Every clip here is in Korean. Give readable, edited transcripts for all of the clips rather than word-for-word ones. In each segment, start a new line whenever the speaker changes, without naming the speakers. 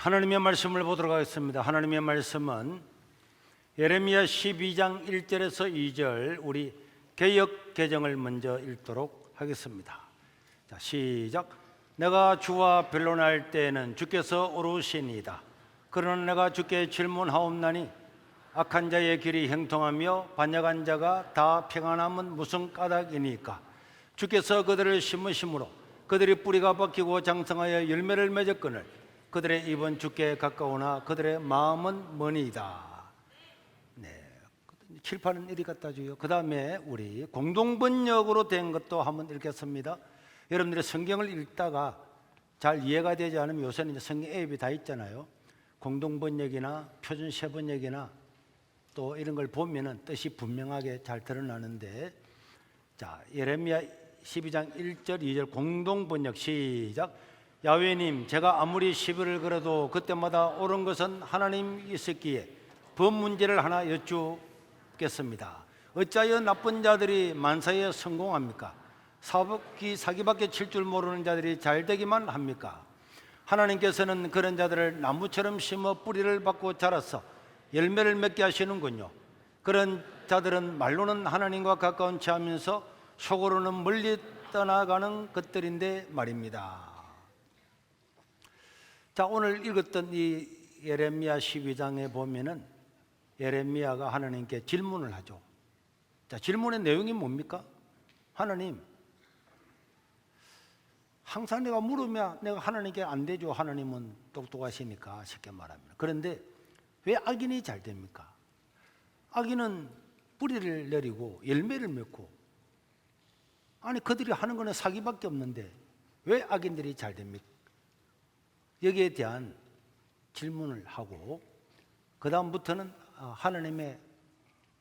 하나님의 말씀을 보도록 하겠습니다. 하나님의 말씀은 예레미야 12장 1절에서 2절, 우리 개역 개정을 먼저 읽도록 하겠습니다. 자, 시작. 내가 주와 변론할 때에는 주께서 오르시니이다. 그러나 내가 주께 질문하옵나니 악한 자의 길이 형통하며 반역한 자가 다 평안함은 무슨 까닭이니까? 주께서 그들을 심으심으로 그들이 뿌리가 박히고 장성하여 열매를 맺었거늘 그들의 입은 주께 가까우나 그들의 마음은 머니이다. 네, 칠판은 이리 갖다 주요. 그 다음에 우리 공동번역으로 된 것도 한번 읽겠습니다. 여러분들이 성경을 읽다가 잘 이해가 되지 않으면 요새는 성경 앱이 다 있잖아요. 공동번역이나 표준세번역이나 또 이런 걸 보면은 뜻이 분명하게 잘 드러나는데, 자, 예레미야 12장 1절 2절 공동번역 시작. 야훼님, 제가 아무리 시비를 걸어도 그때마다 옳은 것은 하나님 있었기에 법 문제를 하나 여쭙겠습니다. 어찌하여 나쁜 자들이 만사에 성공합니까? 사기밖에 칠 줄 모르는 자들이 잘 되기만 합니까? 하나님께서는 그런 자들을 나무처럼 심어 뿌리를 받고 자라서 열매를 맺게 하시는군요. 그런 자들은 말로는 하나님과 가까운 채 하면서 속으로는 멀리 떠나가는 것들인데 말입니다. 자, 오늘 읽었던 이 예레미야 12장에 보면은 예레미야가 하나님께 질문을 하죠. 자, 질문의 내용이 뭡니까? 하나님, 항상 내가 물으면 내가 하나님께 안 되죠. 하나님은 똑똑하시니까, 쉽게 말하면. 그런데 왜 악인이 잘 됩니까? 악인은 뿌리를 내리고 열매를 맺고, 아니 그들이 하는 거는 사기밖에 없는데 왜 악인들이 잘 됩니까? 여기에 대한 질문을 하고 그 다음부터는 하나님의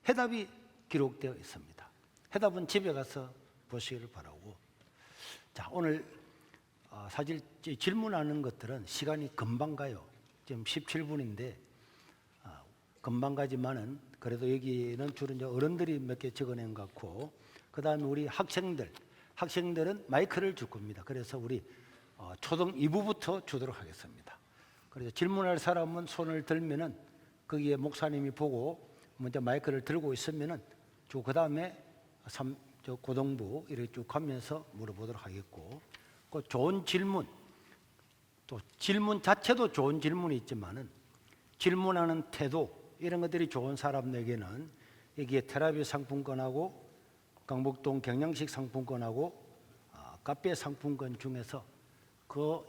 해답이 기록되어 있습니다. 해답은 집에 가서 보시기를 바라고. 자, 오늘 사실 질문하는 것들은 시간이 금방 가요. 지금 17분인데 금방 가지만은 그래도 여기는 주로 이제 어른들이 몇 개 적어낸 것 같고, 그 다음에 우리 학생들은 마이크를 줄 겁니다. 그래서 우리 초등 2부부터 주도록 하겠습니다. 그래서 질문할 사람은 손을 들면은 거기에 목사님이 보고 먼저 마이크를 들고 있으면은 그 다음에 고등부 이렇게 쭉 가면서 물어보도록 하겠고, 그 좋은 질문, 또 질문 자체도 좋은 질문이 있지만은 질문하는 태도, 이런 것들이 좋은 사람에게는 여기에 테라비 상품권하고 강북동 경양식 상품권하고 카페 상품권 중에서 그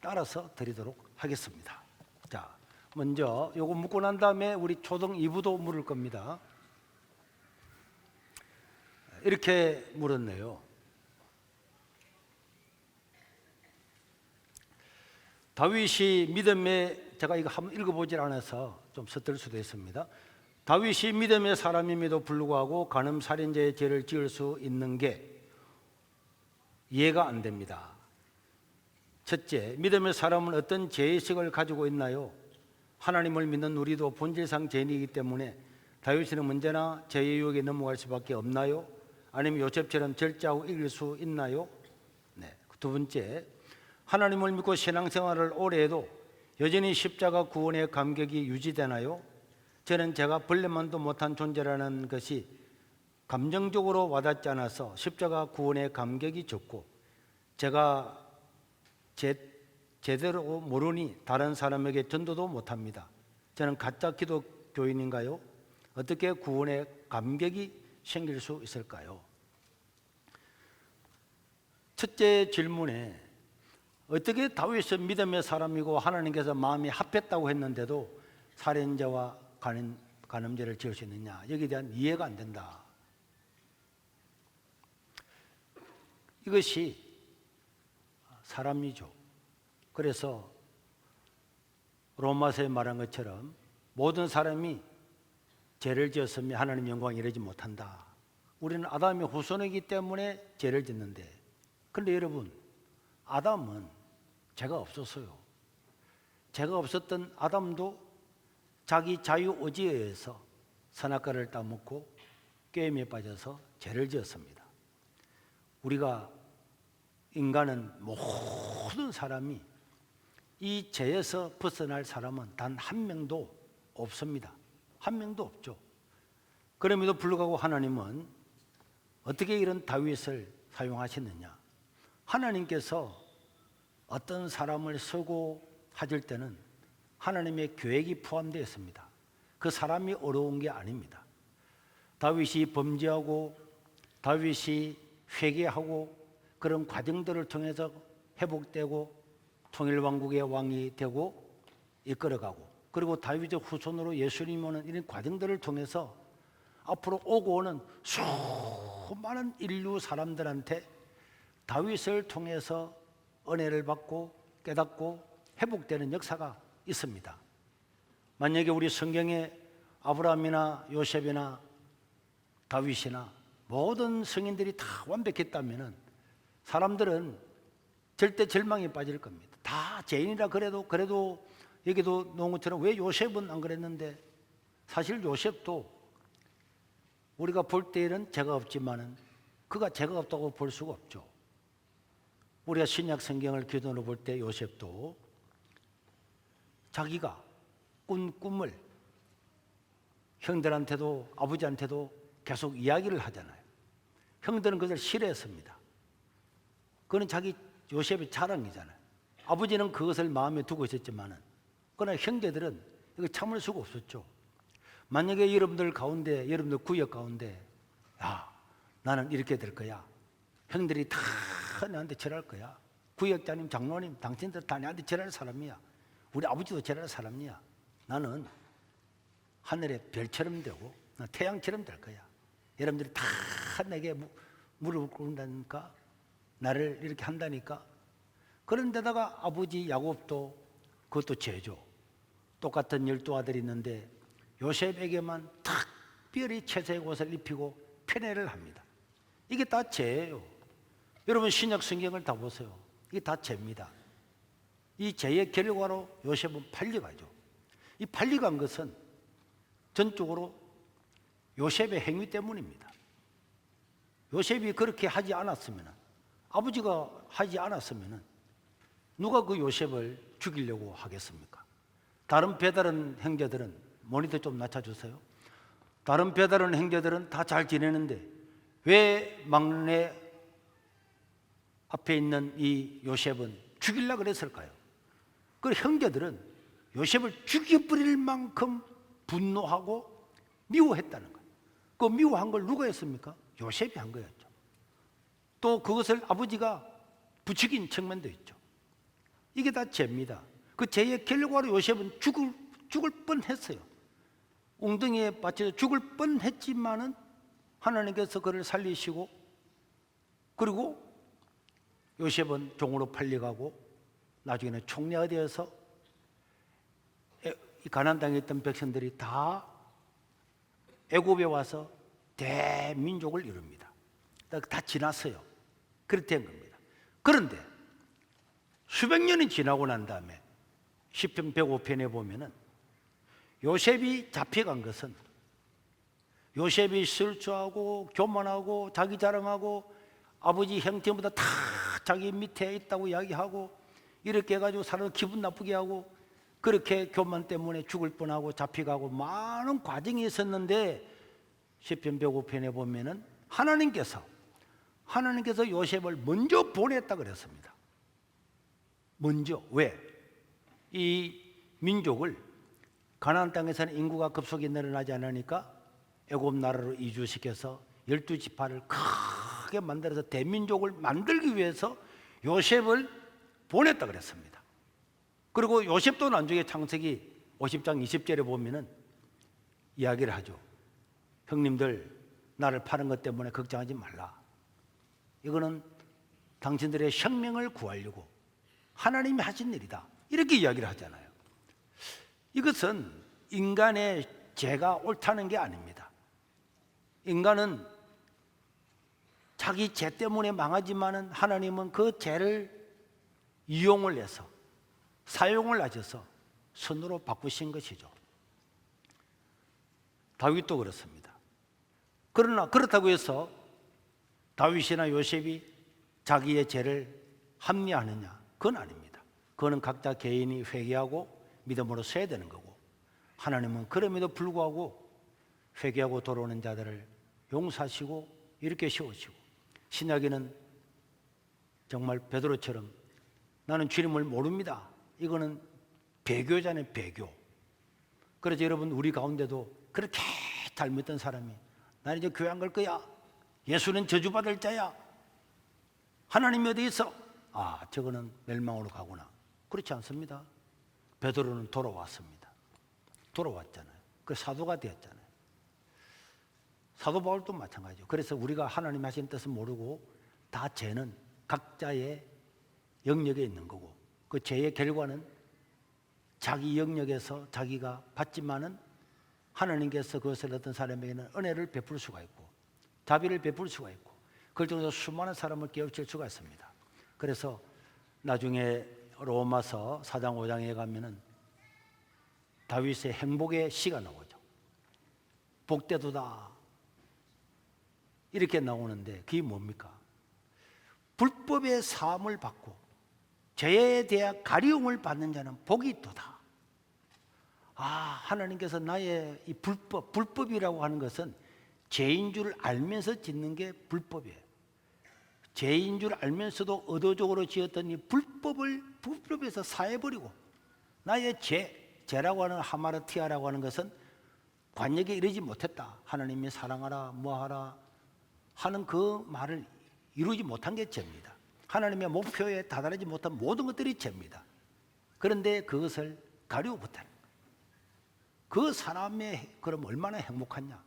따라서 드리도록 하겠습니다. 자, 먼저 요거 묻고 난 다음에 우리 초등 2부도 물을 겁니다. 이렇게 물었네요. 다윗이 믿음의, 제가 이거 한번 읽어보질 않아서 좀 서툴 수도 있습니다. 다윗이 믿음의 사람임에도 불구하고 간음살인죄의 죄를 지을 수 있는 게 이해가 안 됩니다. 첫째, 믿음의 사람은 어떤 죄의식을 가지고 있나요? 하나님을 믿는 우리도 본질상 죄인이기 때문에 다윗은 언제나 죄의 유혹에 넘어갈 수밖에 없나요? 아니면 요셉처럼 절제하고 이길 수 있나요? 네. 두 번째, 하나님을 믿고 신앙생활을 오래 해도 여전히 십자가 구원의 감격이 유지되나요? 저는 제가 벌레만도 못한 존재라는 것이 감정적으로 와닿지 않아서 십자가 구원의 감격이 적고, 제가 제대로 모르니 다른 사람에게 전도도 못합니다. 저는 가짜 기독교인인가요? 어떻게 구원의 감격이 생길 수 있을까요? 첫째 질문에 어떻게 다윗은 믿음의 사람이고 하나님께서 마음이 합했다고 했는데도 살인죄와 간음죄를 지을 수 있느냐, 여기에 대한 이해가 안 된다. 이것이 사람이죠. 그래서 로마서에 말한 것처럼 모든 사람이 죄를 지었으면 하나님 영광에 이르지 못한다. 우리는 아담의 후손이기 때문에 죄를 짓는데, 그런데 여러분, 아담은 죄가 없었어요. 죄가 없었던 아담도 자기 자유 의지에 의해서 선악과를 따먹고 꾀임에 빠져서 죄를 지었습니다. 우리가 인간은 모든 사람이 이 죄에서 벗어날 사람은 단 한 명도 없습니다. 한 명도 없죠. 그럼에도 불구하고 하나님은 어떻게 이런 다윗을 사용하셨느냐? 하나님께서 어떤 사람을 쓰고 하실 때는 하나님의 계획이 포함되어 있습니다. 그 사람이 어려운 게 아닙니다. 다윗이 범죄하고 다윗이 회개하고 그런 과정들을 통해서 회복되고 통일왕국의 왕이 되고 이끌어가고, 그리고 다윗의 후손으로 예수님이 오는 이런 과정들을 통해서 앞으로 오고 오는 수많은 인류 사람들한테 다윗을 통해서 은혜를 받고 깨닫고 회복되는 역사가 있습니다. 만약에 우리 성경에 아브라함이나 요셉이나 다윗이나 모든 성인들이 다 완벽했다면 사람들은 절대 절망에 빠질 겁니다. 다 죄인이라 그래도 여기도 놓은 것처럼 왜 요셉은 안 그랬는데, 사실 요셉도 우리가 볼 때에는 죄가 없지만은 그가 죄가 없다고 볼 수가 없죠. 우리가 신약 성경을 기준으로 볼 때 요셉도 자기가 꾼 꿈을 형들한테도 아버지한테도 계속 이야기를 하잖아요. 형들은 그것을 싫어했습니다. 그건 자기 요셉의 자랑이잖아요. 아버지는 그것을 마음에 두고 있었지만은, 그러나 형제들은 이거 참을 수가 없었죠. 만약에 여러분들 가운데, 여러분들 구역 가운데, 야, 나는 이렇게 될 거야. 형들이 다 나한테 절할 거야. 구역장님, 장로님, 당신들 다 나한테 절할 사람이야. 우리 아버지도 절할 사람이야. 나는 하늘의 별처럼 되고 태양처럼 될 거야. 여러분들이 다 내게 무릎을 꿇는다니까, 나를 이렇게 한다니까. 그런데다가 아버지 야곱도 그것도 죄죠. 똑같은 12아들이 있는데 요셉에게만 특별히 채색 옷을 입히고 편애를 합니다. 이게 다 죄예요. 여러분 신약 성경을 다 보세요. 이게 다 죄입니다. 이 죄의 결과로 요셉은 팔려가죠. 이 팔려간 것은 전적으로 요셉의 행위 때문입니다. 요셉이 그렇게 하지 않았으면, 아버지가 하지 않았으면 누가 그 요셉을 죽이려고 하겠습니까? 다른 배다른 형제들은, 모니터 좀 낮춰주세요. 다른 배다른 형제들은 다 잘 지내는데 왜 막내 앞에 있는 이 요셉은 죽이려고 그랬을까요? 그 형제들은 요셉을 죽여버릴 만큼 분노하고 미워했다는 거예요. 그 미워한 걸 누가 했습니까? 요셉이 한 거였죠. 또 그것을 아버지가 부추긴 측면도 있죠. 이게 다 죄입니다. 그 죄의 결과로 요셉은 죽을 뻔했어요. 웅덩이에 빠져 죽을 뻔했지만은 하나님께서 그를 살리시고, 그리고 요셉은 종으로 팔려가고 나중에는 총리가 되어서 가나안 땅에 있던 백성들이 다 애굽에 와서 대민족을 이룹니다. 다 지났어요. 그렇게 된 겁니다. 그런데 수백 년이 지나고 난 다음에 시편 105편에 보면은 요셉이 잡혀간 것은, 요셉이 술주하고 교만하고 자기 자랑하고 아버지 형제보다 다 자기 밑에 있다고 이야기하고 이렇게 해가지고 사람 기분 나쁘게 하고 그렇게 교만 때문에 죽을 뻔하고 잡혀가고 많은 과정이 있었는데, 시편 105편에 보면은 하나님께서 요셉을 먼저 보냈다 그랬습니다. 먼저. 왜? 이 민족을 가나안 땅에서는 인구가 급속히 늘어나지 않으니까 애굽 나라로 이주시켜서 12지파를 크게 만들어서 대민족을 만들기 위해서 요셉을 보냈다 그랬습니다. 그리고 요셉도 나중에 창세기 50장 20절에 보면은 이야기를 하죠. 형님들, 나를 파는 것 때문에 걱정하지 말라. 이거는 당신들의 생명을 구하려고 하나님이 하신 일이다. 이렇게 이야기를 하잖아요. 이것은 인간의 죄가 옳다는 게 아닙니다. 인간은 자기 죄 때문에 망하지만은 하나님은 그 죄를 이용을 해서 사용을 하셔서 선으로 바꾸신 것이죠. 다윗도 그렇습니다. 그러나 그렇다고 해서 다윗이나 요셉이 자기의 죄를 합리화하느냐? 그건 아닙니다. 그거는 각자 개인이 회개하고 믿음으로 서야 되는 거고, 하나님은 그럼에도 불구하고 회개하고 돌아오는 자들을 용서하시고 이렇게 세우시고, 신약에는 정말 베드로처럼 나는 주님을 모릅니다, 이거는 배교잖아요, 배교. 그래서 여러분, 우리 가운데도 그렇게 잘못된 사람이 나는 이제 교회 안 갈 거야, 예수는 저주받을 자야, 하나님이 어디 있어? 아, 저거는 멸망으로 가구나. 그렇지 않습니다. 베드로는 돌아왔습니다. 돌아왔잖아요. 그 사도가 되었잖아요. 사도 바울도 마찬가지죠. 그래서 우리가 하나님 하신 뜻을 모르고 다 죄는 각자의 영역에 있는 거고, 그 죄의 결과는 자기 영역에서 자기가 받지만은 하나님께서 그것을 어떤 사람에게는 은혜를 베풀 수가 있고 자비를 베풀 수가 있고, 그걸 통해서 수많은 사람을 깨우칠 수가 있습니다. 그래서 나중에 로마서 4장 5장에 가면은 다윗의 행복의 시가 나오죠. 복되도다 이렇게 나오는데, 그게 뭡니까? 불법의 사함을 받고 죄에 대한 가리움을 받는 자는 복이 있도다. 아, 하나님께서 나의 이 불법이라고 하는 것은 죄인 줄 알면서 짓는 게 불법이에요. 죄인 줄 알면서도 의도적으로 지었던 이 불법에서 사해버리고, 나의 죄라고 하는 하마르티아라고 하는 것은 관역에 이르지 못했다, 하나님이 사랑하라 뭐하라 하는 그 말을 이루지 못한 게 죄입니다. 하나님의 목표에 다다르지 못한 모든 것들이 죄입니다. 그런데 그것을 가리우 못하는 그 사람의, 그럼 얼마나 행복하냐.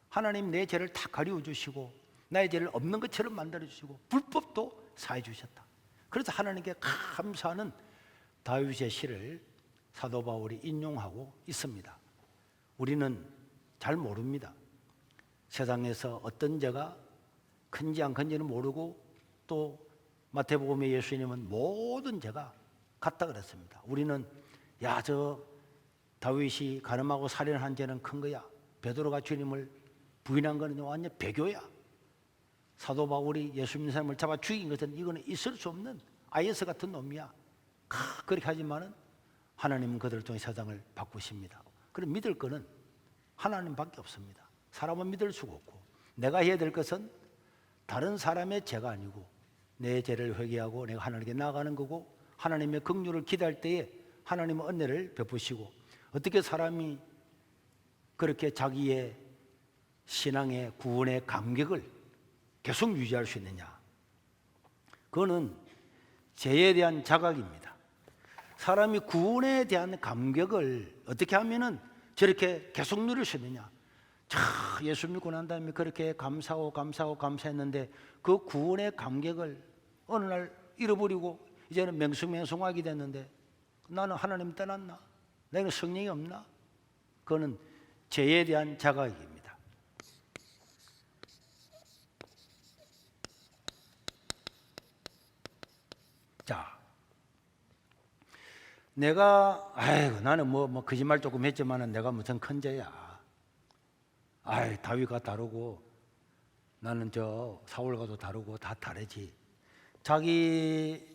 하나님 내 죄를 다 가리워 주시고 나의 죄를 없는 것처럼 만들어 주시고 불법도 사해 주셨다. 그래서 하나님께 감사하는 다윗의 시를 사도 바울이 인용하고 있습니다. 우리는 잘 모릅니다. 세상에서 어떤 죄가 큰지 안 큰지는 모르고, 또 마태복음에 예수님은 모든 죄가 같다 그랬습니다. 우리는 야, 저 다윗이 간음하고 살인한 죄는 큰 거야, 베드로가 주님을 부인한 거는 완전 배교야, 사도 바울이 예수 믿는 사람을 잡아 죽인 것은 이거는 있을 수 없는 아이에스 같은 놈이야, 그렇게 하지만은 하나님은 그들을 통해 세상을 바꾸십니다. 그럼 믿을 거는 하나님밖에 없습니다. 사람은 믿을 수가 없고, 내가 해야 될 것은 다른 사람의 죄가 아니고 내 죄를 회개하고 내가 하나님께 나아가는 거고, 하나님의 긍휼을 기대할 때에 하나님은 은혜를 베푸시고, 어떻게 사람이 그렇게 자기의 신앙의 구원의 감격을 계속 유지할 수 있느냐? 그거는 죄에 대한 자각입니다. 사람이 구원에 대한 감격을 어떻게 하면은 저렇게 계속 누릴 수 있느냐? 예수 믿고 난 다음에 그렇게 감사했는데 그 구원의 감격을 어느 날 잃어버리고 이제는 맹숭맹숭하게 됐는데, 나는 하나님 떠났나? 내가 성령이 없나? 그거는 죄에 대한 자각입니다. 자, 내가 나는 뭐 거짓말 조금 했지만은 내가 무슨 큰 죄야. 다윗과 다르고 나는 저 사울과도 다르고 다 다르지. 자기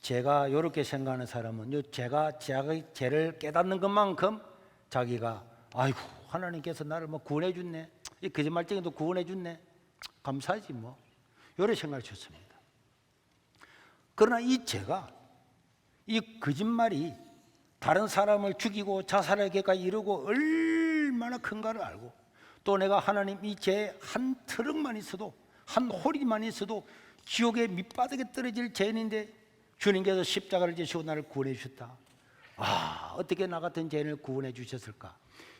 죄가 이렇게 생각하는 사람은 제가 죄를 깨닫는 것만큼 자기가 아이고 하나님께서 나를 뭐 구원해 줬네, 이 거짓말쟁이도 구원해 줬네, 감사하지 뭐, 이런 생각을 줬습니다. 그러나 이 죄가, 이 거짓말이 다른 사람을 죽이고 자살하게까지 이르고 얼마나 큰가를 알고, 또 내가 하나님 이 죄 한 트럭만 있어도, 한 호리만 있어도 지옥의 밑바닥에 떨어질 죄인인데 주님께서 십자가를 지시고 나를 구원해 주셨다. 어떻게 나 같은 죄인을 구원해 주셨을까?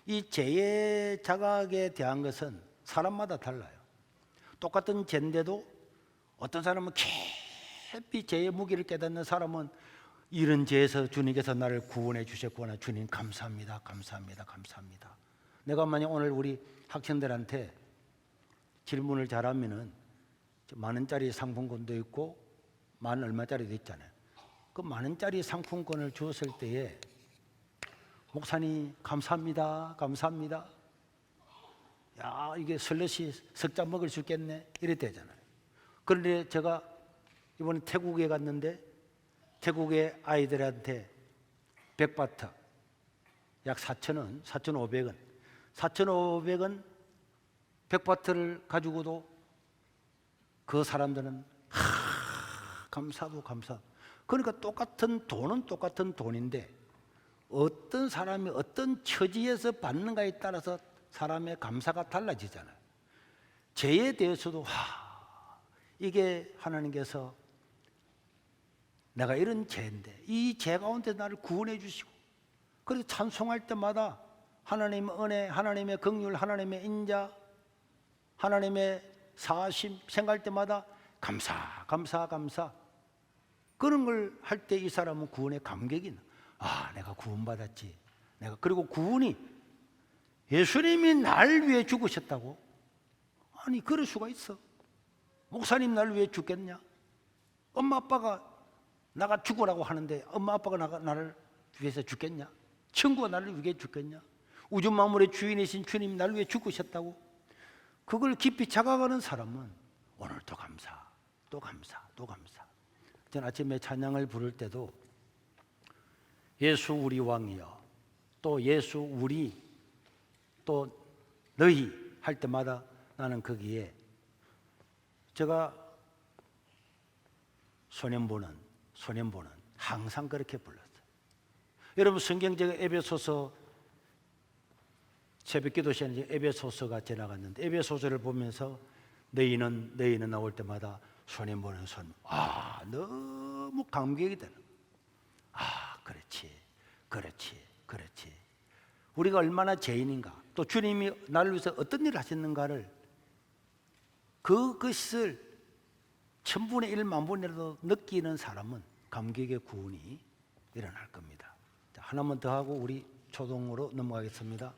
이 죄의 자각에 대한 것은 사람마다 달라요. 똑같은 죄인데도 어떤 사람은 깊이 죄의 무게를 깨닫는 사람은 이런 죄에서 주님께서 나를 구원해 주셨구나, 주님 감사합니다, 감사합니다, 감사합니다. 내가 만약 오늘 우리 학생들한테 질문을 잘하면은 만 원짜리 상품권도 있고 만 얼마짜리도 있잖아요. 그 만 원짜리 상품권을 주었을 때에 목사님 감사합니다, 감사합니다, 야 이게 슬러시 석잔 먹을 수 있겠네, 이랬대잖아요. 그런데 제가 이번에 태국에 갔는데 태국의 아이들한테 백바트 약 4,000원, 4,500원, 4,500원 백바트를 가지고도 그 사람들은 감사도 감사. 그러니까 똑같은 돈은 똑같은 돈인데 어떤 사람이 어떤 처지에서 받는가에 따라서 사람의 감사가 달라지잖아요. 죄에 대해서도 이게 하나님께서 내가 이런 죄인데 이 죄 가운데 나를 구원해 주시고, 그래서 찬송할 때마다 하나님의 은혜, 하나님의 긍휼, 하나님의 인자, 하나님의 사심 생각할 때마다 감사, 감사, 감사. 그런 걸 할 때 이 사람은 구원의 감격이 나. 내가 구원받았지. 그리고 구원이 예수님이 날 위해 죽으셨다고? 아니, 그럴 수가 있어. 목사님 날 위해 죽겠냐? 엄마 아빠가 나가 죽으라고 하는데 엄마 아빠가 나를 위해서 죽겠냐? 친구가 나를 위해 죽겠냐? 우주 만물의 주인이신 주님이 나를 위해 죽으셨다고? 그걸 깊이 자각하는 사람은 오늘 또 감사, 또 감사, 또 감사. 저는 아침에 찬양을 부를 때도 예수 우리 왕이여, 또 예수 우리, 또 너희 할 때마다 나는 거기에 제가 소년보는 항상 그렇게 불렀어요. 여러분, 성경 제가 에베소서 새벽 기도 시간에 에베소서가 지나갔는데 에베소서를 보면서 너희는 나올 때마다 소년보는 너무 감격이 되는. 그렇지. 우리가 얼마나 죄인인가, 또 주님이 나를 위해서 어떤 일을 하셨는가를 그것을 1000분의 1, 10,000분이라도 느끼는 사람은 감격의 구원이 일어날 겁니다. 자, 하나만 더 하고 우리 초동으로 넘어가겠습니다.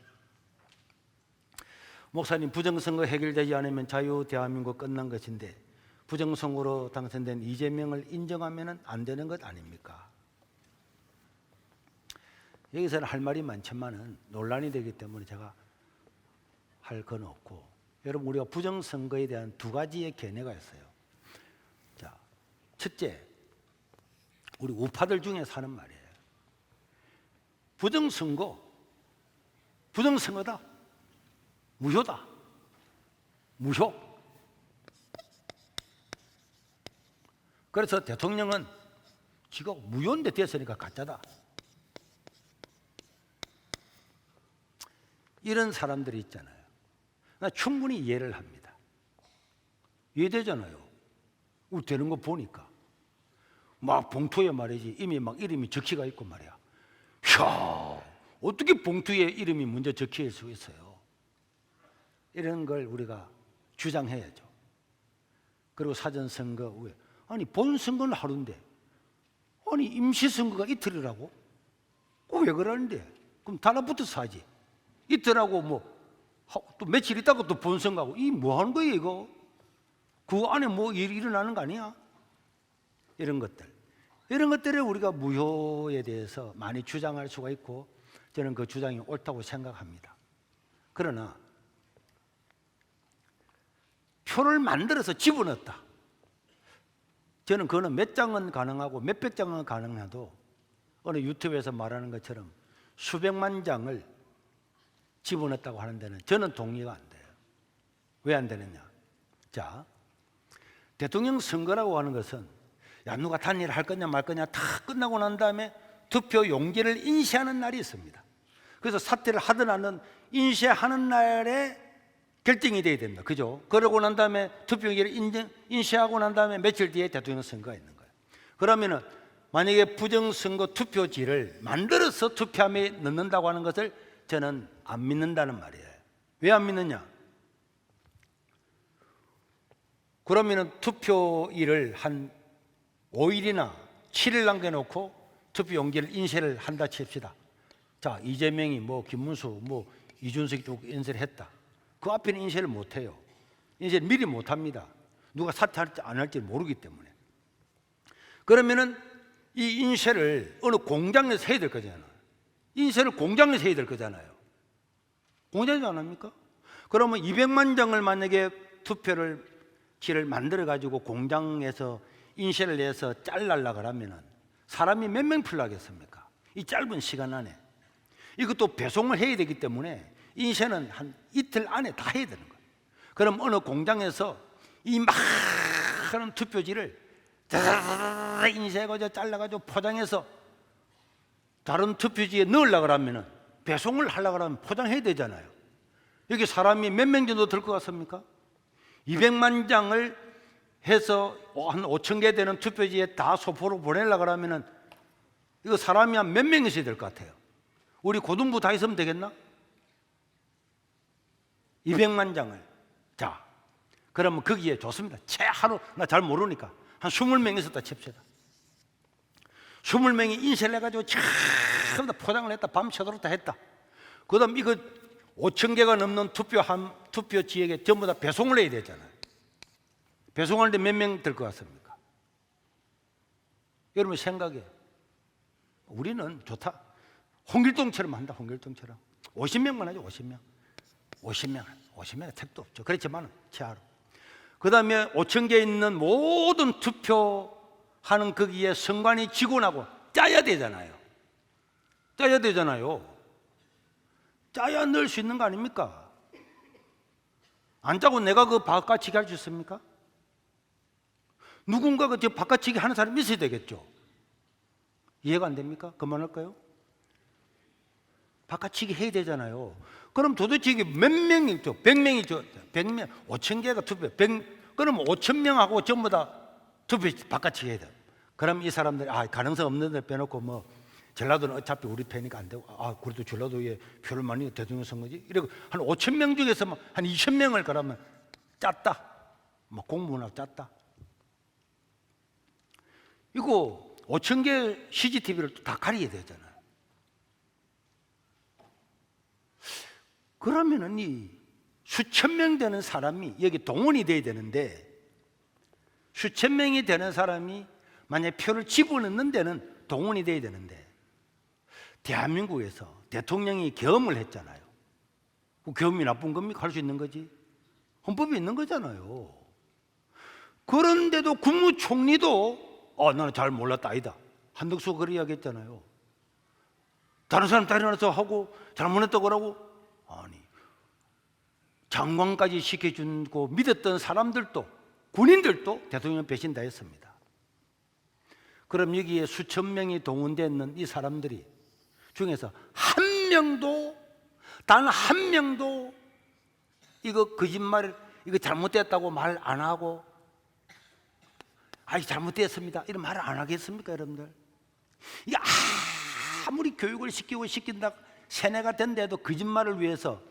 목사님, 부정선거 해결되지 않으면 자유 대한민국 끝난 것인데 부정선거로 당선된 이재명을 인정하면 안 되는 것 아닙니까? 여기서는 할 말이 많지만은 논란이 되기 때문에 제가 할 건 없고, 여러분, 우리가 부정선거에 대한 두 가지의 견해가 있어요. 자, 첫째, 우리 우파들 중에서 하는 말이에요. 부정선거다, 무효다, 무효. 그래서 대통령은 지가 무효인데 됐으니까 가짜다. 이런 사람들이 있잖아요. 나 충분히 이해를 합니다. 이해되잖아요. 우리 되는 거 보니까 막 봉투에 말이지 이미 막 이름이 적혀가 있고 말이야. 어떻게 봉투에 이름이 먼저 적혀 있을 수 있어요? 이런 걸 우리가 주장해야죠. 그리고 사전선거 후에 아니, 본선거는 하루인데 아니 임시선거가 이틀이라고? 왜 그러는데? 그럼 달라붙어서 하지. 이틀하고 또 며칠 있다가 또 본선거하고, 이 뭐 하는 거예요 이거? 그 안에 뭐 일이 일어나는 거 아니야? 이런 것들을 우리가 무효에 대해서 많이 주장할 수가 있고, 저는 그 주장이 옳다고 생각합니다. 그러나 표를 만들어서 집어넣었다, 저는 그거는 몇 장은 가능하고 몇백 장은 가능해도 어느 유튜브에서 말하는 것처럼 수백만 장을 집어넣었다고 하는 데는 저는 동의가 안 돼요. 왜 안 되느냐? 자, 대통령 선거라고 하는 것은 누가 단일을 할 거냐 말 거냐 다 끝나고 난 다음에 투표 용지를 인쇄하는 날이 있습니다. 그래서 사퇴를 하든 안 하든 인쇄하는 날에 결정이 돼야 됩니다. 그죠? 그러고 난 다음에 투표 용지를 인쇄하고 난 다음에 며칠 뒤에 대통령 선거가 있는 거예요. 그러면은 만약에 부정선거 투표지를 만들어서 투표함에 넣는다고 하는 것을 저는 안 믿는다는 말이에요. 왜 안 믿느냐? 그러면은 투표일을 한 5일이나 7일 남겨놓고 투표 용지를 인쇄를 한다 칩시다. 자, 이재명이 김문수 이준석이 또 인쇄를 했다. 그 앞에는 인쇄를 못해요. 인쇄를 미리 못합니다. 누가 사퇴할지 안 할지 모르기 때문에. 그러면은 이 인쇄를 어느 공장에서 해야 될 거잖아요. 인쇄를 공장에서 해야 될 거잖아요. 공장에서 안 합니까? 그러면 200만 장을 만약에 투표를 지를 만들어 가지고 공장에서 인쇄를 해서 잘라려고 하면은 사람이 몇 명 필요하겠습니까? 이 짧은 시간 안에. 이것도 배송을 해야 되기 때문에 인쇄는 한 이틀 안에 다 해야 되는 거예요. 그럼 어느 공장에서 이 많은 투표지를 인쇄해가지고 잘라가지고 포장해서 다른 투표지에 넣으려고 하면 배송을 하려고 하면 포장해야 되잖아요. 여기 사람이 몇 명 정도 들 것 같습니까? 200만 장을 해서 한 5천 개 되는 투표지에 다 소포로 보내려고 하면 이거 사람이 한 몇 명 있어야 될 것 같아요? 우리 고등부 다 있으면 되겠나? 200만 장을. 자, 그러면 거기에 좋습니다. 채 하루, 나 잘 모르니까 한 20명 있었다 칩시다. 20명이 인쇄를 해가지고 전부 다 포장을 했다. 밤새도록 다 했다. 그 다음 이거 5천 개가 넘는 투표 지역에 전부 다 배송을 해야 되잖아요. 배송하는데 몇 명 들 것 같습니까? 여러분 생각해. 우리는 좋다. 홍길동처럼 한다. 홍길동처럼 50명만 하죠. 50명 택도 없죠. 그렇지만 채하루. 그 다음에 5천 개 있는 모든 투표하는 거기에 선관위 직원하고 짜야 되잖아요. 짜야 넣을 수 있는 거 아닙니까? 안 짜고 내가 그 바깥치기 할 수 있습니까? 누군가가 저 바깥치기 하는 사람이 있어야 되겠죠. 이해가 안 됩니까? 그만할까요? 바깥치기 해야 되잖아요. 그럼 도대체 이게 몇 명이죠? 100명이죠. 100명, 5천 개가 투표. 그럼 5천 명하고 전부 다 투표 바깥치기 해야 돼요. 그럼 이 사람들이 가능성 없는 데 빼놓고 뭐 전라도는 어차피 우리 편이니까 안 되고 그래도 전라도에 표를 많이 대통령 선거지. 이러고 한 5천 명 중에서 한 2천 명을 그러면 짰다. 뭐 공무원하고 짰다. 이거 5천 개 CCTV를 다 가리게 되잖아요. 그러면은 이 수천 명 되는 사람이 여기 동원이 돼야 되는데 수천 명이 되는 사람이 만약에 표를 집어넣는 데는 동원이 돼야 되는데 대한민국에서 대통령이 계엄을 했잖아요. 그 계엄이 나쁜 겁니까? 할 수 있는 거지. 헌법에 있는 거잖아요. 그런데도 국무총리도 나는 잘 몰랐다 아니다. 한덕수가 그래 이야기했잖아요. 다른 사람 따라서 하고 잘못했다고 그러고 아니 장관까지 시켜주고 믿었던 사람들도 군인들도 대통령 배신 다 했습니다. 그럼 여기에 수천 명이 동원되는 이 사람들이 중에서 한 명도 단 한 명도 이거 거짓말 이거 잘못됐다고 말 안 하고 잘못됐습니다 이런 말을 안 하겠습니까 여러분들? 이게 아무리 교육을 시킨다 세뇌가 된데도 거짓말을 위해서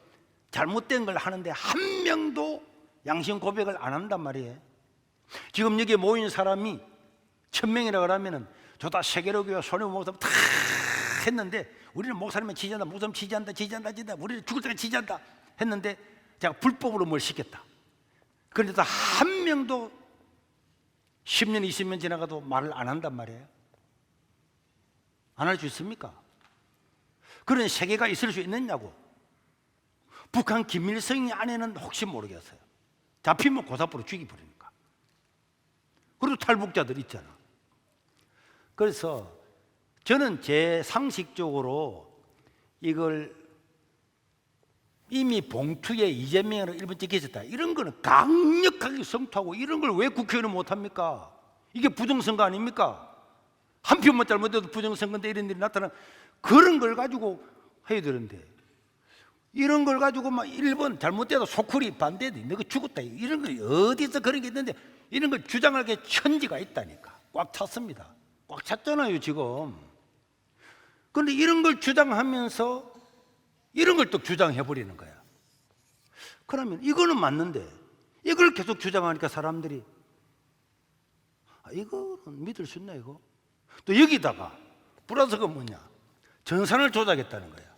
잘못된 걸 하는데 한 명도 양심 고백을 안 한단 말이에요. 지금 여기에 모인 사람이 1000명이라고 하면은 저다 세계로교회 손해보 목사님 다 했는데 우리는 목사님은 지지한다, 목사님 지지한다, 우리는 죽을 때까지 지지한다 했는데 제가 불법으로 뭘 시켰다. 그런데도 한 명도 10년, 20년 지나가도 말을 안 한단 말이에요. 안 할 수 있습니까? 그런 세계가 있을 수 있느냐고. 북한 김일성이 아내는 혹시 모르겠어요. 잡히면 고사포로 죽이버리니까. 그리고 탈북자들 있잖아. 그래서 저는 제 상식적으로 이걸 이미 봉투에 이재명으로 일본 찍혀 있었다. 이런 거는 강력하게 성토하고 이런 걸 왜 국회의원은 못합니까? 이게 부정선거 아닙니까? 한 표만 잘못해도 부정선거인데 이런 일이 나타나 그런 걸 가지고 해야 되는데 이런 걸 가지고 막 일본 잘못돼도 소쿠리 반대돼 너가 죽었다 이런 거 어디서 그런 게 있는데 이런 걸 주장할 게 천지가 있다니까. 꽉 찼습니다. 꽉 찼잖아요 지금. 그런데 이런 걸 주장하면서 이런 걸 또 주장해버리는 거야. 그러면 이거는 맞는데 이걸 계속 주장하니까 사람들이 이거는 믿을 수 있나 이거? 또 여기다가 플러스가 뭐냐? 전산을 조작했다는 거야.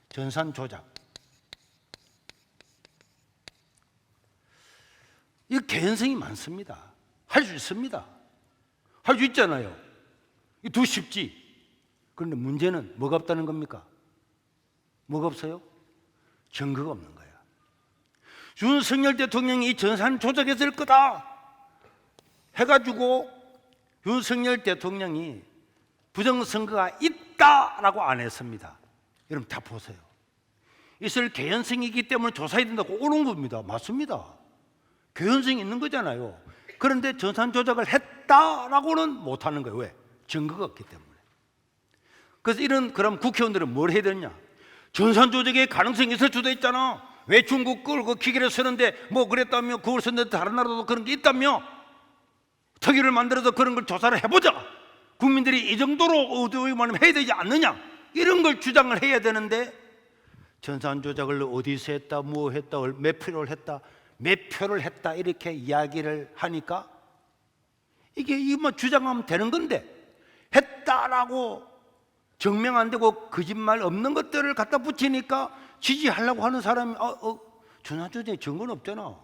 전산 조작. 이 개연성이 많습니다. 할 수 있습니다. 할 수 있잖아요. 더 쉽지. 그런데 문제는 뭐가 없다는 겁니까? 뭐가 없어요? 증거가 없는 거야. 윤석열 대통령이 이 전산 조작했을 거다 해가지고 윤석열 대통령이 부정선거가 있다라고 안 했습니다. 여러분 다 보세요. 있을 개연성이 있기 때문에 조사해야 된다고 옳은 겁니다. 맞습니다. 개연성이 있는 거잖아요. 그런데 전산 조작을 했다라고는 못하는 거예요. 왜? 증거가 없기 때문에. 그래서 그럼 국회의원들은 뭘 해야 되냐? 전산 조작의 가능성이 있을 수도 있잖아. 왜 중국 걸 그 기계를 쓰는데 뭐 그랬다며, 그걸 썼는데 다른 나라도 그런 게 있다며, 특위를 만들어서 그런 걸 조사를 해보자. 국민들이 이 정도로 의도만 해야 되지 않느냐, 이런 걸 주장을 해야 되는데, 전산 조작을 어디서 했다, 뭐 했다, 몇 표를 했다 이렇게 이야기를 하니까 이게 이만 주장하면 되는 건데, 했다라고 증명 안 되고 거짓말 없는 것들을 갖다 붙이니까 지지하려고 하는 사람이 전산 조작에 증거는 없잖아.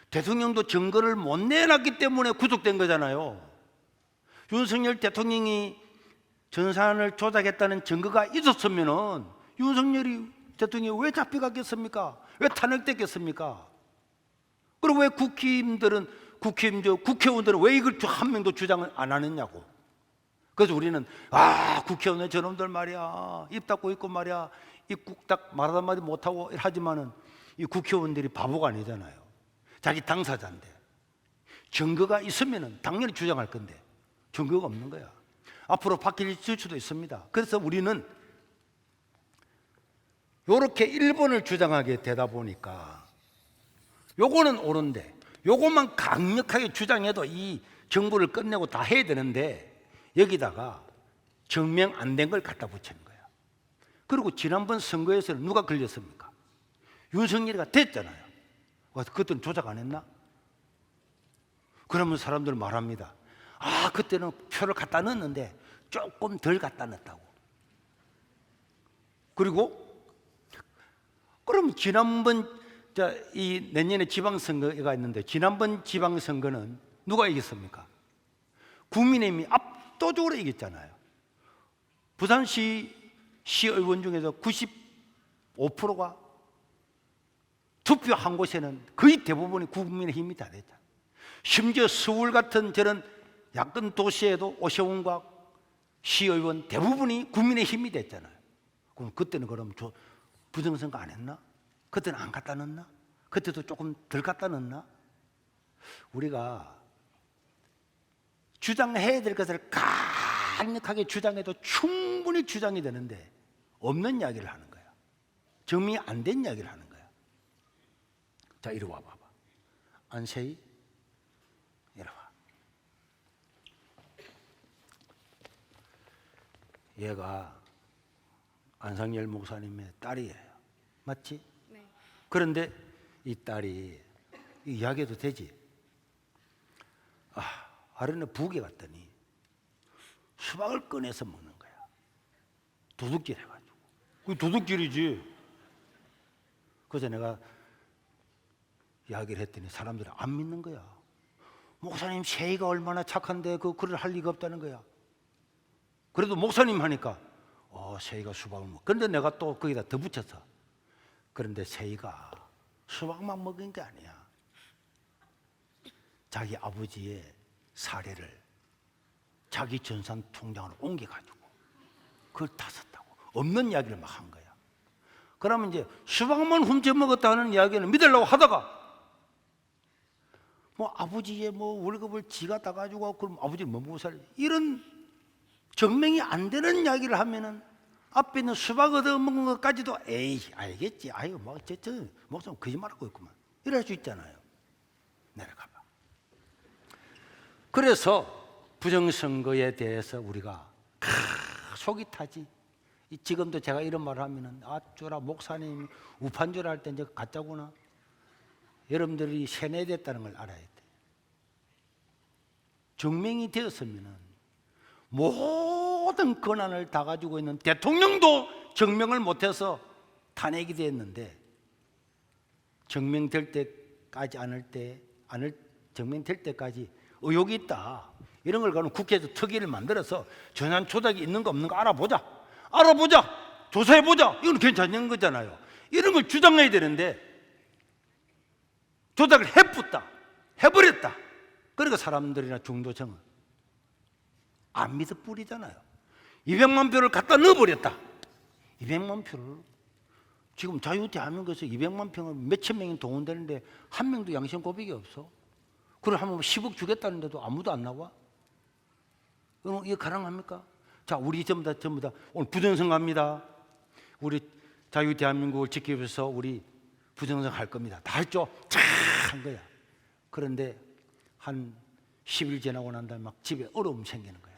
대통령도 증거를 못 내놨기 때문에 구속된 거잖아요. 윤석열 대통령이 전산을 조작했다는 증거가 있었으면은 윤석열이 대통령이 왜 잡혀갔겠습니까? 왜 탄핵됐겠습니까? 그리고 왜 국회의원들은 왜 이걸 한 명도 주장을 안 하느냐고. 그래서 우리는 국회의원은 저놈들 말이야, 입 닫고 있고 말이야, 입 꾹딱 말 한마디 못하고 하지만은 이 국회의원들이 바보가 아니잖아요. 자기 당사자인데 증거가 있으면은 당연히 주장할 건데 증거가 없는 거야. 앞으로 바뀔 수도 있습니다. 그래서 우리는 이렇게 1번을 주장하게 되다 보니까 요거는 옳은데, 요것만 강력하게 주장해도 이 정부를 끝내고 다 해야 되는데 여기다가 증명 안 된 걸 갖다 붙이는 거야. 그리고 지난번 선거에서는 누가 걸렸습니까? 윤석열이가 됐잖아요. 그때는 조작 안 했나? 그러면 사람들은 말합니다. 그때는 표를 갖다 넣었는데 조금 덜 갖다 넣었다고. 그리고 그럼 지난번 이 내년에 지방선거가 있는데, 지난번 지방선거는 누가 이겼습니까? 국민의힘이 압도적으로 이겼잖아요. 부산시 시의원 중에서 95%가 투표한 곳에는 거의 대부분이 국민의힘이 다 됐잖아요. 심지어 서울 같은 저런 야권 도시에도 오세훈과 시의원 대부분이 국민의힘이 됐잖아요. 그럼 그때는 부정선거 안 했나? 그때는 안 갖다 넣었나? 그때도 조금 덜 갖다 넣었나? 우리가 주장해야 될 것을 강력하게 주장해도 충분히 주장이 되는데 없는 이야기를 하는 거야. 증명이 안 된 이야기를 하는 거야. 자, 이리 와 봐봐. 안세희, 이리 와. 얘가 안상열 목사님의 딸이에요. 맞지?
네.
그런데 이 딸이 이야기해도 되지? 하루는 부엌에 갔더니 수박을 꺼내서 먹는 거야. 도둑질 해가지고. 그게 도둑질이지. 그래서 내가 이야기를 했더니 사람들이 안 믿는 거야. 목사님 세희가 얼마나 착한데 그를 할 리가 없다는 거야. 그래도 목사님 하니까 세희가 수박을 먹어. 그런데 내가 또 거기다 더 붙였어. 그런데 세희가 수박만 먹은 게 아니야. 자기 아버지의 사례를 자기 전산 통장으로 옮겨가지고 그걸 다 썼다고. 없는 이야기를 막 한 거야. 그러면 이제 수박만 훔쳐 먹었다는 이야기는 믿으려고 하다가 아버지의 월급을 지가 따가지고 그럼 아버지를 뭐 먹고 살, 이런 증명이 안 되는 이야기를 하면은 앞에 있는 수박 얻어 먹은 것까지도 알겠지. 어쨌든 목사님 거짓말하고 있구만. 이럴 수 있잖아요. 내려가봐. 그래서 부정선거에 대해서 우리가 속이 타지. 지금도 제가 이런 말을 하면은 쩌라 목사님 우판줄 할 때 이제 가짜구나. 여러분들이 세뇌됐다는 걸 알아야 돼. 증명이 되었으면은 모든 권한을 다 가지고 있는 대통령도 증명을 못해서 탄핵이 됐는데, 증명될 때까지 증명될 때까지 의혹이 있다, 이런 걸 가지고 국회에서 특위를 만들어서 전산 조작이 있는 거 없는 거 알아보자, 조사해보자. 이건 괜찮은 거잖아요. 이런 걸 주장해야 되는데 조작을 해버렸다. 그러니까 사람들이나 중도층은 안 믿어 뿌리잖아요. 200만 표를 갖다 넣어버렸다. 200만 표를. 지금 자유대한민국에서 200만 표를 몇천 명이 동원되는데 한 명도 양심 고백이 없어. 그걸 하면 10억 주겠다는데도 아무도 안 나와? 그럼 이게 가능합니까? 자, 우리 전부 다 오늘 부정선 갑니다. 우리 자유대한민국을 지키기 위해서 우리 부정선 할 겁니다. 다 했죠? 쫙 한 거야. 그런데 한 10일 지나고 난 다음에 막 집에 어려움 생기는 거야.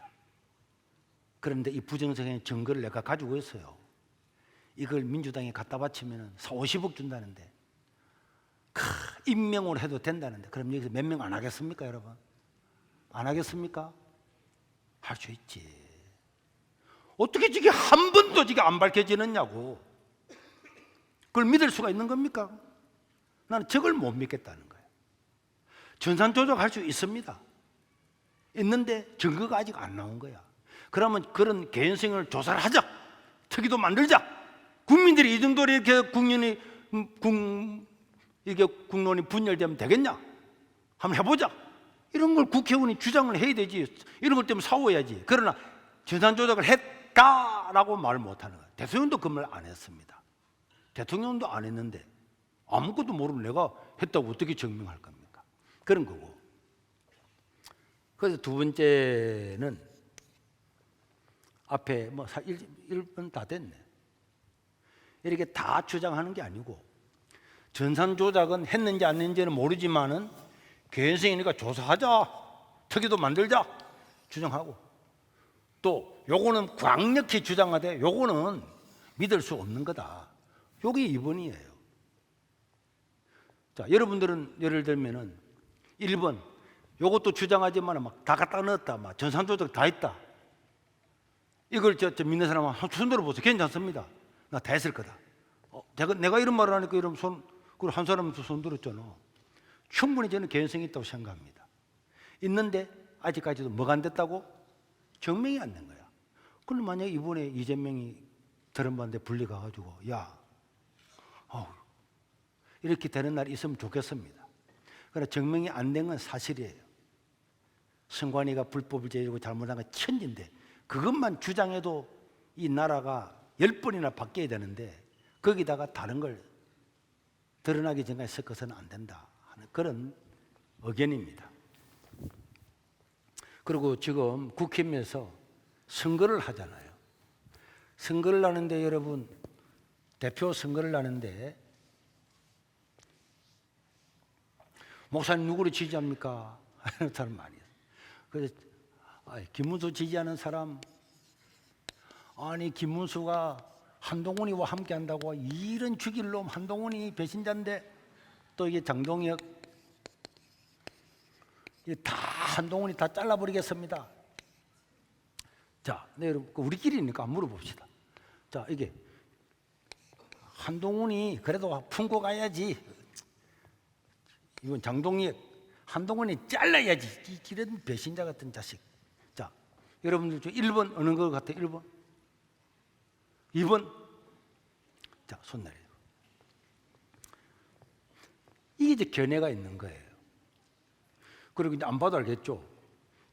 그런데 이 부정선의 증거를 내가 가지고 있어요. 이걸 민주당에 갖다 바치면 50억 준다는데, 임명으로 해도 된다는데, 그럼 여기서 몇 명 안 하겠습니까, 여러분? 안 하겠습니까? 할 수 있지. 어떻게 이게 한 번도 이게 안 밝혀지느냐고. 그걸 믿을 수가 있는 겁니까? 나는 저걸 못 믿겠다는 거예요. 전산 조작할 수 있습니다. 있는데 증거가 아직 안 나온 거야. 그러면 그런 개연성을 조사를 하자. 특위도 만들자. 국민들이 이 정도로 이렇게 국론이 분열되면 되겠냐? 한번 해보자. 이런 걸 국회의원이 주장을 해야 되지. 이런 것 때문에 싸워야지. 그러나 전산 조작을 했다라고 말을 못하는 거예요. 대통령도 그 말 안 했습니다. 대통령도 안 했는데 아무것도 모르는 내가 했다고 어떻게 증명할 겁니까? 그런 거고. 그래서 두 번째는 앞에 뭐 1분 다 됐네. 이렇게 다 주장하는 게 아니고, 전산 조작은 했는지 안 했는지는 모르지만은 개연성이니까 조사하자, 특위도 만들자 주장하고, 또 요거는 강력히 주장하되 요거는 믿을 수 없는 거다. 요게 2번이에요. 자, 여러분들은 예를 들면은 1번 요것도 주장하지만 막 다 갖다 넣었다, 막 전산 조작 다 했다. 이걸 믿는 사람은 손들어 보세요. 괜찮습니다. 나 다 했을 거다. 내가 이런 말을 하니까 이런 그리고 한 사람도 손 들었잖아. 충분히 저는 개연성이 있다고 생각합니다. 있는데 아직까지도 뭐가 안 됐다고? 증명이 안 된 거야. 그럼 만약에 이번에 이재명이 들은반대 분리 가가지고 이렇게 되는 날이 있으면 좋겠습니다. 그러나 증명이 안 된 건 사실이에요. 선관위가 불법을 저지르고 잘못한 건 천지인데 그것만 주장해도 이 나라가 10번이나 바뀌어야 되는데 거기다가 다른 걸 드러나기 전까지 섞어서는 안 된다 하는 그런 의견입니다. 그리고 지금 국힘에서 선거를 하잖아요. 선거를 하는데 여러분, 대표 선거를 하는데 목사님 누구를 지지합니까? 하는 사람 많이 있어요. 그래서 김문수 지지하는 사람, 아니 김문수가 한동훈이와 함께 한다고, 이런 죽일 놈, 한동훈이 배신자인데, 또 이게 장동혁, 다 한동훈이 다 잘라버리겠습니다. 자, 네, 여러분, 우리끼리니까 물어봅시다. 자, 이게 한동훈이 그래도 품고 가야지. 이건 장동혁, 한동훈이 잘라야지. 이런 배신자 같은 자식. 자, 여러분들 중 1번 어느 것 같아요? 1번? 2번? 자, 손 내려요. 이게 이제 견해가 있는 거예요. 그리고 이제 안 봐도 알겠죠?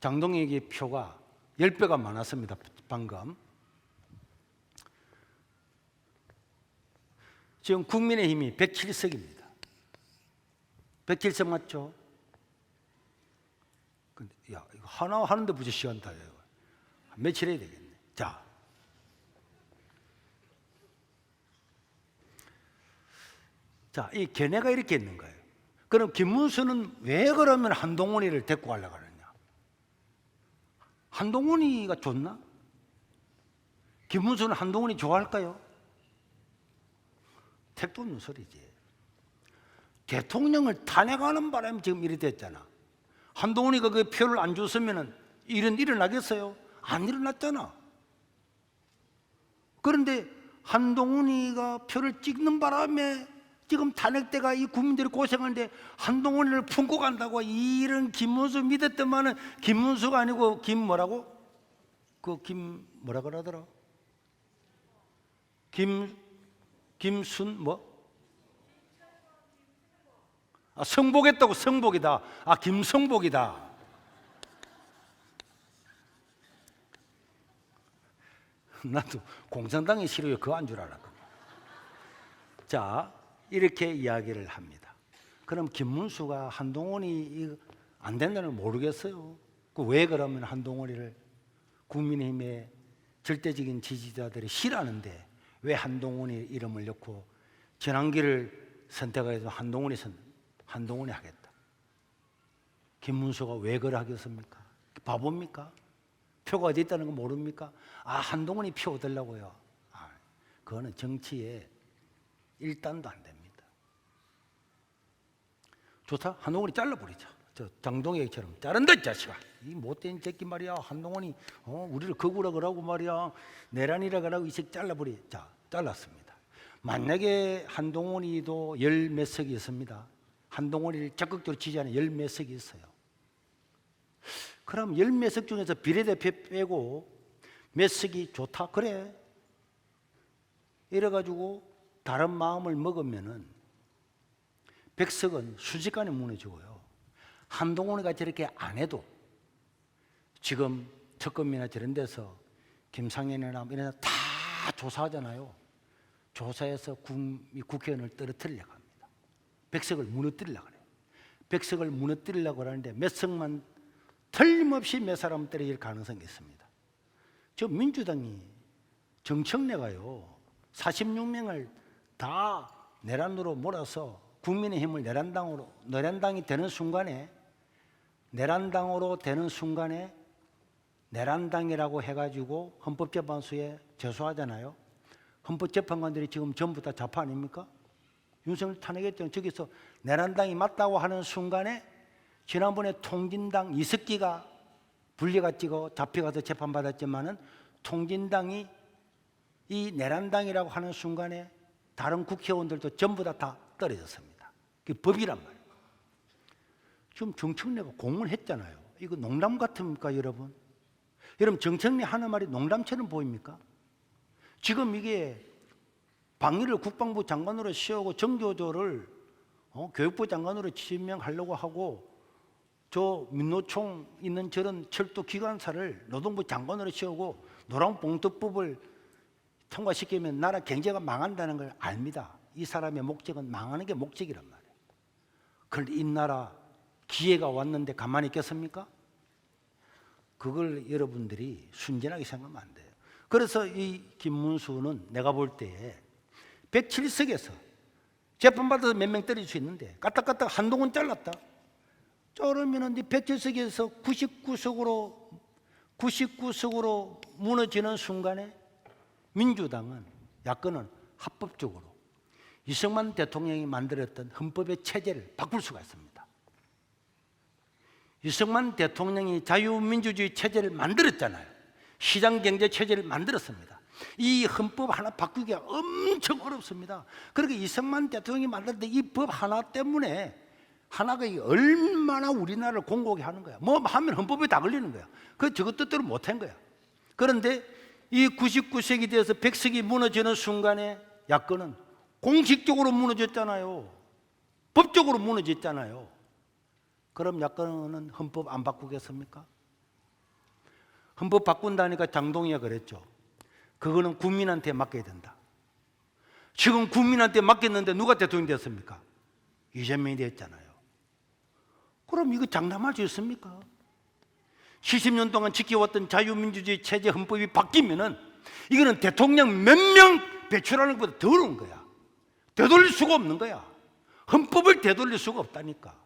장동혁의 표가 10배가 많았습니다, 방금. 지금 국민의힘이 107석입니다. 107석 맞죠? 근데 이거 하나 하는데 무지 시간 타요. 며칠 해야 되겠네. 자, 이 견해가 이렇게 있는 거예요. 그럼 김문수는 왜 그러면 한동훈이를 데리고 가려고 하느냐? 한동훈이가 좋나? 김문수는 한동훈이 좋아할까요? 택도 없는 소리지. 대통령을 탄핵하는 바람에 지금 이렇게 됐잖아. 한동훈이가 그 표를 안 줬으면 일어나겠어요? 안 일어났잖아. 그런데 한동훈이가 표를 찍는 바람에 지금 탄핵대가 이 국민들이 고생하는데 한동훈이를 품고 간다고, 이런 김문수 믿었더만은 김문수가 아니고 뭐라고 그러더라? 김순 성복했다고. 성복이다. 김성복이다. 나도 공산당이 싫어요. 그거 안 줄 알았거든요. 자, 이렇게 이야기를 합니다. 그럼 김문수가 한동훈이 안 된다는 걸 모르겠어요. 왜 그러면 한동훈이를 국민의힘의 절대적인 지지자들이 싫어하는데 왜 한동훈이 이름을 넣고 전환기를 선택해서 한동훈이 하겠다. 김문수가 왜 그래 하겠습니까? 바보입니까? 표가 어디 있다는 거 모릅니까? 한동훈이 표 얻으려고요. 그거는 정치에 일단도 안 됩니다. 좋다? 한동훈이 잘라버리자. 저 장동혁처럼 자른다 이 자식아. 이 못된 새끼 말이야. 한동훈이 우리를 거구라 그러고 말이야. 내란이라 그러고 이 새끼 잘라버리. 자, 잘랐습니다. 만약에 한동훈이도 열 몇 석이 있습니다. 한동훈이를 적극적으로 지지하는 열 몇 석이 있어요. 그럼 열 몇 석 중에서 비례대표 빼고 몇 석이 좋다? 그래. 이래가지고 다른 마음을 먹으면은 백석은 순식간에 무너지고요. 한동훈이가 저렇게 안 해도 지금 특검이나 저런 데서 김상현이나 이런 데 다 조사하잖아요. 조사해서 국회의원을 떨어뜨리려고 합니다. 백석을 무너뜨리려고 해요. 백석을 무너뜨리려고 하는데 몇 석만 틀림없이 몇 사람 떨어질 가능성이 있습니다. 저 민주당이 정청래가요 46명을 다 내란으로 몰아서 국민의힘을 내란당이 되는 순간에 내란당이라고 해가지고 헌법재판소에 제소하잖아요. 헌법재판관들이 지금 전부 다 좌파 아닙니까? 윤석열 탄핵했던 저기서 내란당이 맞다고 하는 순간에 지난번에 통진당 이석기가 분리가 찍어 잡혀가서 재판받았지만은 통진당이 이 내란당이라고 하는 순간에 다른 국회의원들도 전부 다 떨어졌습니다. 그게 법이란 말이에요. 지금 정청래가 공문했잖아요. 이거 농담 같습니까, 여러분? 여러분, 정청래 하는 말이 농담처럼 보입니까? 지금 이게 방위를 국방부 장관으로 씌우고 정교조를 교육부 장관으로 지명하려고 하고 저 민노총 있는 저런 철도 기관사를 노동부 장관으로 씌우고 노란봉투법을 통과시키면 나라 경제가 망한다는 걸 압니다. 이 사람의 목적은 망하는 게 목적이란 말이에요. 그런데 이 나라 기회가 왔는데 가만히 있겠습니까? 그걸 여러분들이 순진하게 생각하면 안 돼요. 그래서 이 김문수는 내가 볼 때에 107석에서 재판받아서 몇 명 때릴 수 있는데 까딱까딱 한동훈 잘랐다. 그러면은 107석에서 99석으로 무너지는 순간에 민주당은 야권은 합법적으로 이승만 대통령이 만들었던 헌법의 체제를 바꿀 수가 있습니다. 이승만 대통령이 자유민주주의 체제를 만들었잖아요. 시장경제 체제를 만들었습니다. 이 헌법 하나 바꾸기가 엄청 어렵습니다. 그렇게 이승만 대통령이 만들었던 이 법 하나 때문에 하나가 얼마나 우리나라를 공고하게 하는 거야. 뭐 하면 헌법에 다 걸리는 거야. 저것 뜻대로 못한 거야. 그런데 이 99석이 돼서 100석이 무너지는 순간에 야권은 공식적으로 무너졌잖아요. 법적으로 무너졌잖아요. 그럼 야권은 헌법 안 바꾸겠습니까? 헌법 바꾼다니까 장동희가 그랬죠. 그거는 국민한테 맡겨야 된다. 지금 국민한테 맡겼는데 누가 대통령이 됐습니까? 이재명이 됐잖아요. 그럼 이거 장담할 수 있습니까? 70년 동안 지켜왔던 자유민주주의 체제 헌법이 바뀌면은 이거는 대통령 몇 명 배출하는 것보다 더 어려운 거야. 되돌릴 수가 없는 거야. 헌법을 되돌릴 수가 없다니까.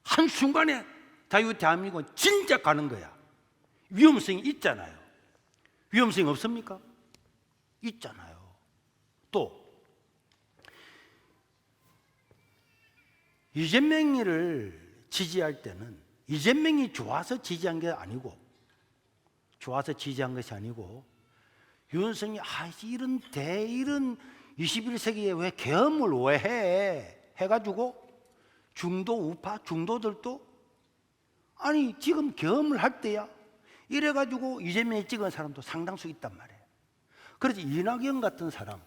한순간에 자유 대한민국은 진짜 가는 거야. 위험성이 있잖아요. 위험성이 없습니까? 있잖아요. 또 이재명이를 지지할 때는 이재명이 좋아서 지지한 게 아니고 윤석이 이런 21세기에 왜 계엄을 왜 해? 해가지고 중도 우파 중도들도 아니 지금 계엄을 할 때야 이래가지고 이재명이 찍은 사람도 상당수 있단 말이에요. 그래서 이낙연 같은 사람은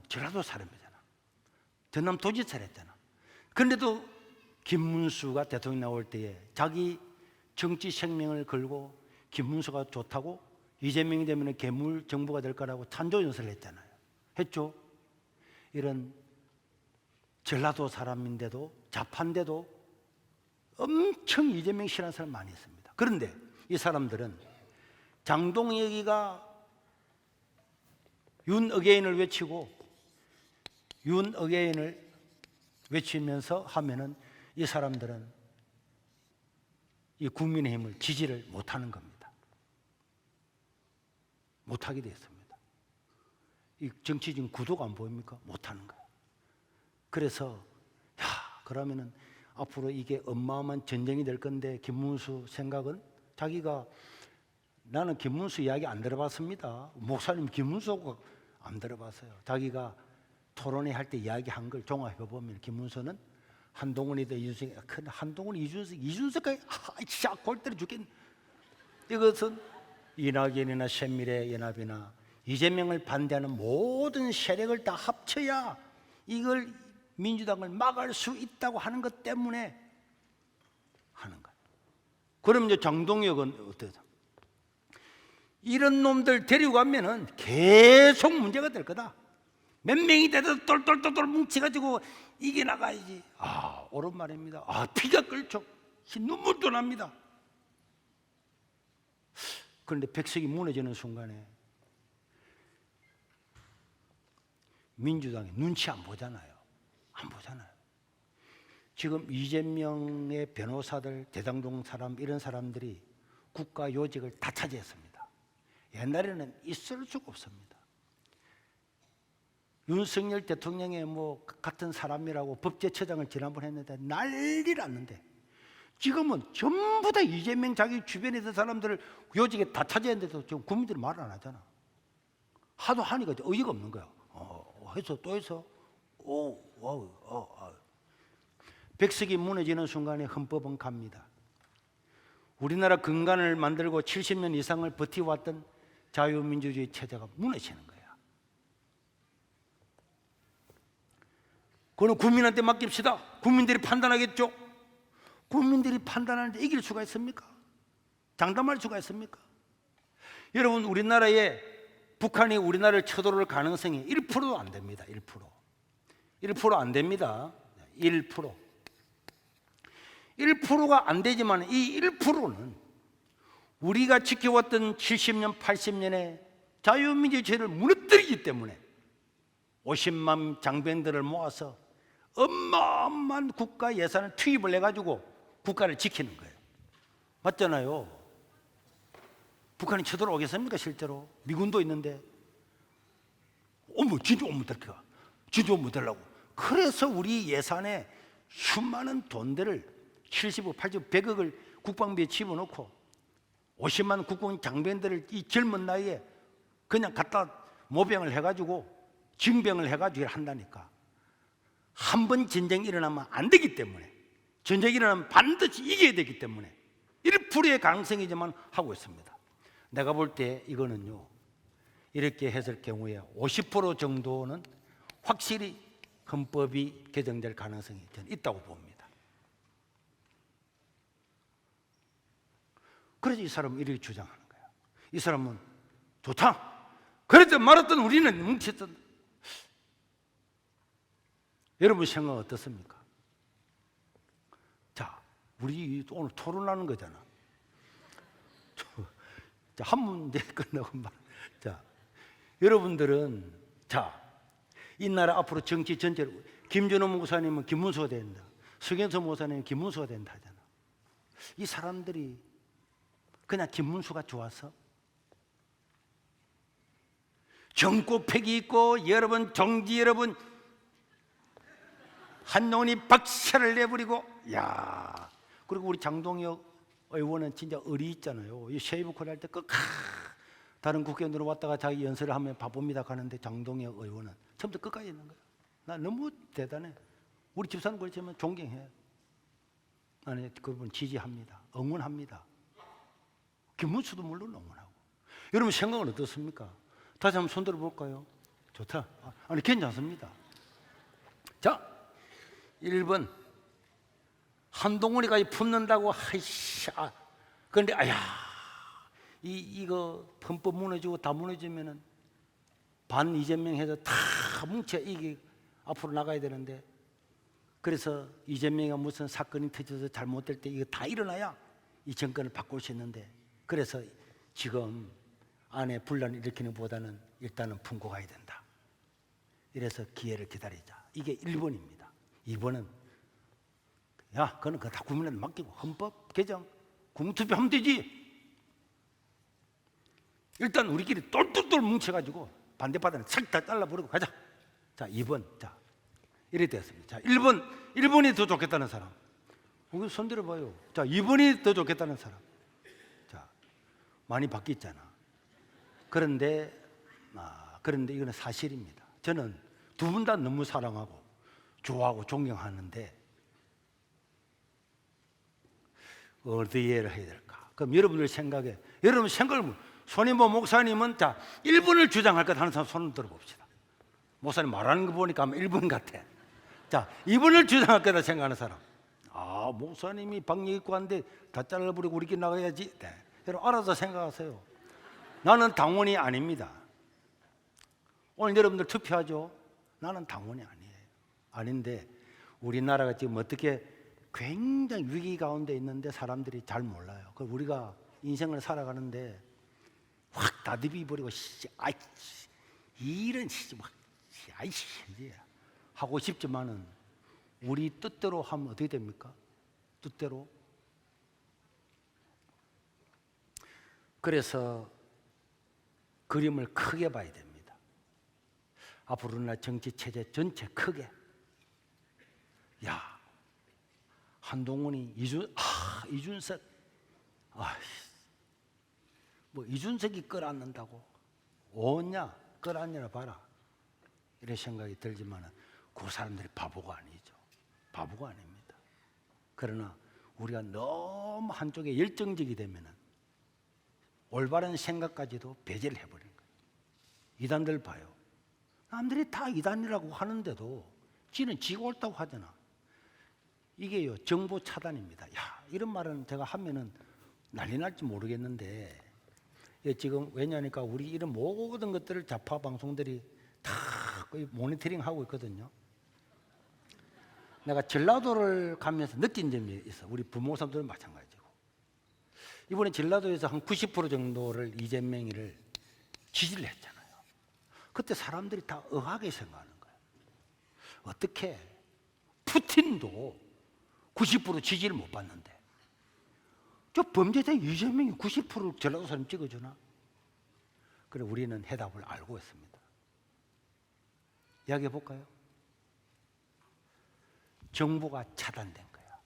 전라도 사람이잖아. 전남도지사를 했잖아. 그런데도 김문수가 대통령 나올 때에 자기 정치 생명을 걸고 김문수가 좋다고 이재명이 되면 괴물 정부가 될 거라고 찬조 연설을 했잖아요. 했죠. 이런 전라도 사람인데도 좌파인데도 엄청 이재명 싫어하는 사람 많이 있습니다. 그런데 이 사람들은 장동혁이가 윤 어게인을 외치고 윤 어게인을 외치면서 하면은 이 사람들은 이 국민의힘을 지지를 못하는 겁니다. 못하게 되었습니다. 이 정치적인 구도가 안 보입니까? 못하는 거예요. 그래서 그러면은 앞으로 이게 어마어마한 전쟁이 될 건데 김문수 생각은 자기가 나는 김문수 이야기 안 들어봤습니다. 목사님 김문수하고 안 들어봤어요. 자기가 토론회 할 때 이야기한 걸 종합해 보면 김문수는 한동훈이다 이준석, 큰 한동훈 이준석까지 진짜 골 때려 죽겠네. 이것은 이낙연이나 새미래 연합이나 이재명을 반대하는 모든 세력을 다 합쳐야 이걸 민주당을 막을 수 있다고 하는 것 때문에 하는 거예요. 그럼 이제 장동혁은 어때요? 이런 놈들 데리고 가면은 계속 문제가 될 거다. 몇 명이 돼도 똘똘똘똘 뭉쳐가지고 이겨나가야지. 옳은 말입니다. 피가 끓죠. 눈물도 납니다. 그런데 백석이 무너지는 순간에 민주당이 눈치 안 보잖아요. 안 보잖아요. 지금 이재명의 변호사들, 대장동 사람 이런 사람들이 국가 요직을 다 차지했습니다. 옛날에는 있을 수가 없습니다. 윤석열 대통령의 같은 사람이라고 법제처장을 지난번 했는데 난리 났는데 지금은 전부 다 이재명 자기 주변에 있는 사람들을 요직에 다 차지했는데도 지금 국민들이 말 안 하잖아. 하도 하니까 어이가 없는 거야. 해서 또 해서 백석이 무너지는 순간에 헌법은 갑니다. 우리나라 근간을 만들고 70년 이상을 버티왔던 자유민주주의 체제가 무너지는 거야. 그거는 국민한테 맡깁시다. 국민들이 판단하겠죠. 국민들이 판단하는데 이길 수가 있습니까? 장담할 수가 있습니까? 여러분, 우리나라에 북한이 우리나라를 쳐들어올 가능성이 1%도 안 됩니다. 1% 안 됩니다. 1%가 안 되지만 이 1%는 우리가 지켜왔던 70년, 80년의 자유민주주의를 무너뜨리기 때문에 50만 장병들을 모아서 어마어마한 국가 예산을 투입을 해가지고 국가를 지키는 거예요. 맞잖아요. 북한이 쳐들어오겠습니까? 실제로 미군도 있는데 진짜 오면 될까? 진짜 오면 되려고. 그래서 우리 예산에 수많은 돈들을 70억, 80억, 100억을 국방비에 집어넣고 50만 국군 장병들을 이 젊은 나이에 그냥 갖다 모병을 해가지고 징병을 해가지고 한다니까. 한 번 전쟁이 일어나면 안 되기 때문에, 전쟁이 일어나면 반드시 이겨야 되기 때문에 1%의 가능성이지만 하고 있습니다. 내가 볼 때 이거는요, 이렇게 했을 경우에 50% 정도는 확실히 헌법이 개정될 가능성이 저는 있다고 봅니다. 그래서 이 사람은 이렇게 주장하는 거예요. 이 사람은 좋다. 그랬던 말했던 우리는 뭉쳤던. 여러분 생각 어떻습니까? 자, 우리 오늘 토론하는 거잖아. 자, 한 문제 끝나고 말. 자, 여러분들은 이 나라 앞으로 정치 전체로 김준호 목사님은 김문수가 된다. 서경석 목사님은 김문수가 된다 하잖아. 이 사람들이 그냥 김문수가 좋아서 정꼬팩이 있고 여러분 정지 여러분 한동훈이 박살을 내버리고 그리고 우리 장동혁 의원은 진짜 의리 있잖아요. 이 쉐이브 코리 할 때 다른 국회의원들 왔다가 자기 연설을 하면 바쁩니다 가는데 장동혁 의원은 처음부터 끝까지 있는 거야. 나 너무 대단해. 우리 집사는 그렇지만 존경해. 나는 그분 지지합니다. 응원합니다. 김문수도 물론 응원하고. 여러분 생각은 어떻습니까? 다시 한번 손 들어볼까요? 좋다. 아니 괜찮습니다. 자, 1번 한동훈이까지 품는다고. 아이씨. 그런데 아야, 이거 헌법 무너지고 다 무너지면은 반 이재명 해서 다 뭉쳐 이게 앞으로 나가야 되는데, 그래서 이재명이 무슨 사건이 터져서 잘못될 때 이거 다 일어나야 이 정권을 바꿀 수 있는데, 그래서 지금 안에 분란을 일으키는 보다는 일단은 품고 가야 된다. 이래서 기회를 기다리자. 이게 1번입니다. 2번은 야, 그거는 다 국민한테 맡기고 헌법 개정, 국무투표 하면 되지. 일단 우리끼리 똘똘똘 뭉쳐가지고 반대파들은 싹 다 잘라버리고 가자. 자, 2번. 자, 이래 되었습니다. 자, 1번이 더 좋겠다는 사람. 여기 손 들어봐요. 자, 2번이 더 좋겠다는 사람. 자, 많이 바뀌었잖아. 그런데 이거는 사실입니다. 저는 두 분 다 너무 사랑하고 좋아하고 존경하는데 어디에 해야 될까? 그럼 여러분들 생각에, 여러분 생각을, 손인보 목사님은 자 1번을 주장할 것 하는 사람 손을 들어봅시다. 목사님 말하는 거 보니까 아마 1번 같아. 자, 2번을 주장할 거다 생각하는 사람. 목사님이 방역 있고 한데 다 잘라버리고 우리끼리 나가야지. 네. 여러분 알아서 생각하세요. 나는 당원이 아닙니다. 오늘 여러분들 투표하죠? 나는 당원이 아닌데 우리나라가 지금 어떻게 굉장히 위기 가운데 있는데 사람들이 잘 몰라요. 그 우리가 인생을 살아가는데 확 다듬이 버리고 이런 하고 싶지만은 우리 뜻대로 하면 어떻게 됩니까? 뜻대로. 그래서 그림을 크게 봐야 됩니다. 앞으로 우리나라 정치 체제 전체 크게. 야, 한동훈이 이준석, 뭐 이준석이 끌어안는다고 오냐 끌어안느라 봐라, 이런 생각이 들지만은 그 사람들이 바보가 아니죠. 바보가 아닙니다. 그러나 우리가 너무 한쪽에 열정적이 되면은 올바른 생각까지도 배제를 해버리는 거예요. 이단들 봐요. 남들이 다 이단이라고 하는데도 지는 지가 옳다고 하잖아. 이게요, 정보 차단입니다. 야, 이런 말은 제가 하면은 난리 날지 모르겠는데, 지금 왜냐니까 우리 이런 모든 것들을 좌파 방송들이 다 거의 모니터링 하고 있거든요. 내가 전라도를 가면서 느낀 점이 있어. 우리 부모 사람들은 마찬가지고. 이번에 전라도에서 한 90% 정도를 이재명이를 지지를 했잖아요. 그때 사람들이 다 의아하게 생각하는 거예요. 어떻게 푸틴도 90% 지지를 못 받는데 저 범죄자 이재명이 90% 전라도 사람 찍어주나? 그래, 우리는 해답을 알고 있습니다. 이야기해 볼까요? 정보가 차단된 거야.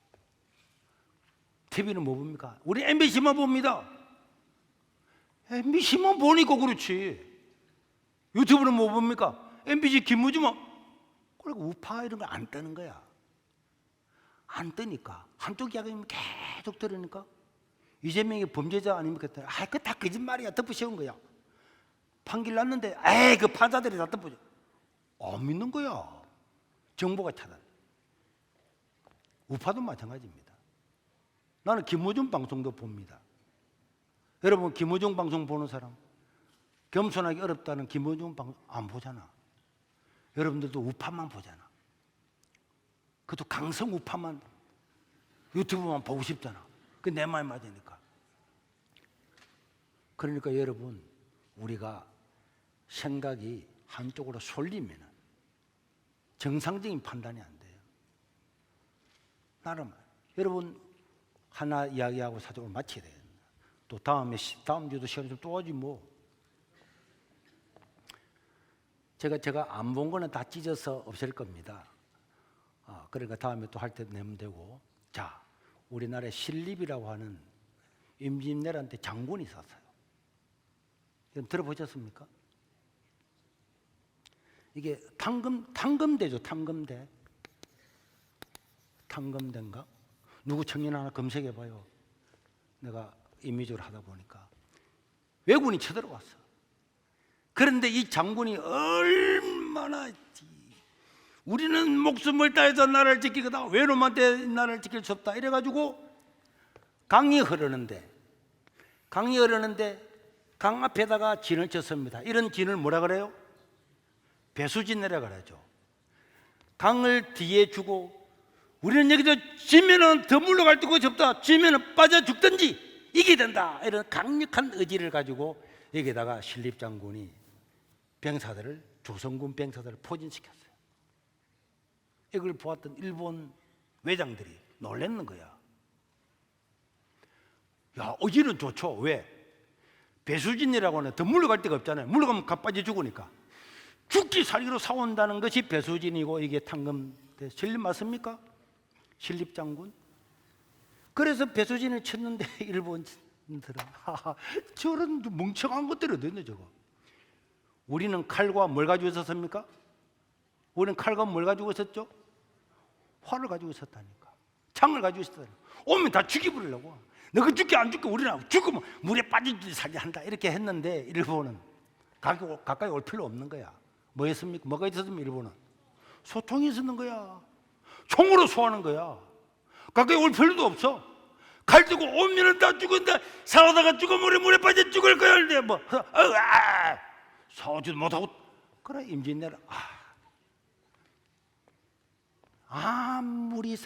TV는 뭐 봅니까? 우리 MBC만 봅니다. MBC만 보니까 그렇지. 유튜브는 뭐 봅니까? MBC 김무주만. 그리고 우파 이런 걸 안 뜨는 거야. 안 뜨니까 한쪽 이야기면 계속 들으니까 이재명이 범죄자 아닙니까? 그거 다 거짓말이야. 덮으씌운 거야. 판결 났는데 그 판사들이 다 덮어줘. 안 믿는 거야. 정보가 차단. 우파도 마찬가지입니다. 나는 김호중 방송도 봅니다. 여러분, 김호중 방송 보는 사람, 겸손하기 어렵다는 김호중 방송 안 보잖아. 여러분들도 우파만 보잖아. 그것도 강성 우파만 유튜브만 보고 싶잖아. 그 내 말 맞으니까. 그러니까 여러분, 우리가 생각이 한쪽으로 쏠리면 정상적인 판단이 안 돼요. 나름 여러분 하나 이야기하고 사적으로 마쳐야 돼요. 또 다음 주도 시간이 좀 또 하지 뭐. 제가 안 본 거는 다 찢어서 없앨 겁니다. 그러니까 다음에 또 할 때 내면 되고. 자, 우리나라에 신립이라고 하는 임진왜란 때 장군이 있었어요. 들어보셨습니까? 이게 탕금대죠, 탕금대. 탕금대인가? 누구 청년 하나 검색해봐요. 내가 임의적으로 하다 보니까 왜군이 쳐들어왔어. 그런데 이 장군이 얼마나 우리는 목숨을 다해서 나라를 지키거다. 외놈한테 나라를 지킬 수 없다. 이래가지고 강이 흐르는데 강 앞에다가 진을 쳤습니다. 이런 진을 뭐라 그래요? 배수진이라 그러죠. 강을 뒤에 주고 우리는 여기서 지면은 더 물러갈 곳이 없다. 지면은 빠져 죽든지 이겨야 된다. 이런 강력한 의지를 가지고 여기다가 신립장군이 병사들을, 조선군 병사들을 포진시켰어요. 이걸 보았던 일본 외장들이 놀랐는 거야. 야, 의지는 좋죠. 왜? 배수진이라고 하는 더 물러갈 데가 없잖아요. 물러가면 가빠져 죽으니까. 죽기 살기로 싸운다는 것이 배수진이고 이게 탕검대 신립 맞습니까? 신립장군. 그래서 배수진을 쳤는데 일본인들은 저런 멍청한 것들이 어디 있네 저거. 우리는 칼과 뭘 가지고 있었습니까? 우리는 칼과 뭘 가지고 있었죠? 활을 가지고 있었다니까. 창을 가지고 있었다니까. 오면 다 죽여버리려고. 너가 죽게 안 죽게 우리는 죽으면 물에 빠지지 살게 한다 이렇게 했는데 일본은 가까이 올 필요 없는 거야. 뭐 했습니까? 뭐가 있었습니까? 일본은 소통이 있었는 거야. 총으로 소화하는 거야. 가까이 올 필요도 없어. 칼 들고 오면은 다 죽은다. 싸우다가 죽으면 물에 빠져 죽을 거야. 근데 뭐 싸우지도 못하고 그래 임진왜란. 아무리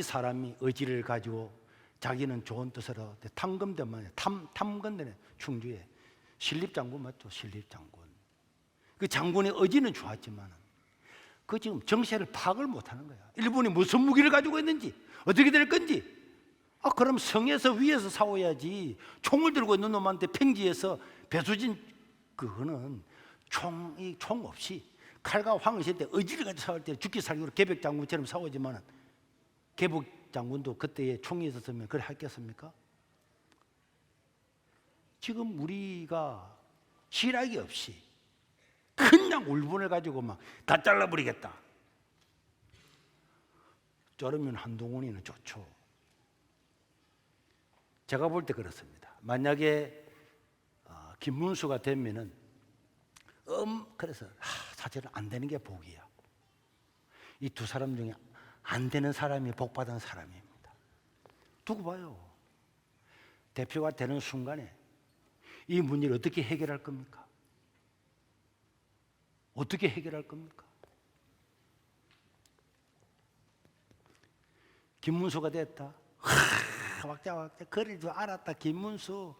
사람이 의지를 가지고 자기는 좋은 뜻으로 탐검대만 탐검대네 충주에 신립장군 맞죠? 신립장군. 그 장군의 의지는 좋았지만 그 지금 정세를 파악을 못하는 거야. 일본이 무슨 무기를 가지고 있는지 어떻게 될 건지. 그럼 성에서 위에서 싸워야지. 총을 들고 있는 놈한테 평지에서 배수진 그거는 총 없이 칼과 황을 쓸 때 의지를 가지고 싸울 때 죽기 살기로 개벽 장군처럼 싸우지만 개벽 장군도 그때에 총이 있었으면 그걸 했겠습니까? 지금 우리가 실학이 없이 그냥 울분을 가지고 막 다 잘라버리겠다. 저러면 한동훈이는 좋죠. 제가 볼 때 그렇습니다. 만약에 김문수가 되면은 그래서 사실은 안 되는 게 복이야. 이 두 사람 중에 안 되는 사람이 복 받은 사람입니다. 두고 봐요. 대표가 되는 순간에 이 문제를 어떻게 해결할 겁니까? 어떻게 해결할 겁니까? 김문수가 됐다. wak자 그럴 줄 알았다. 김문수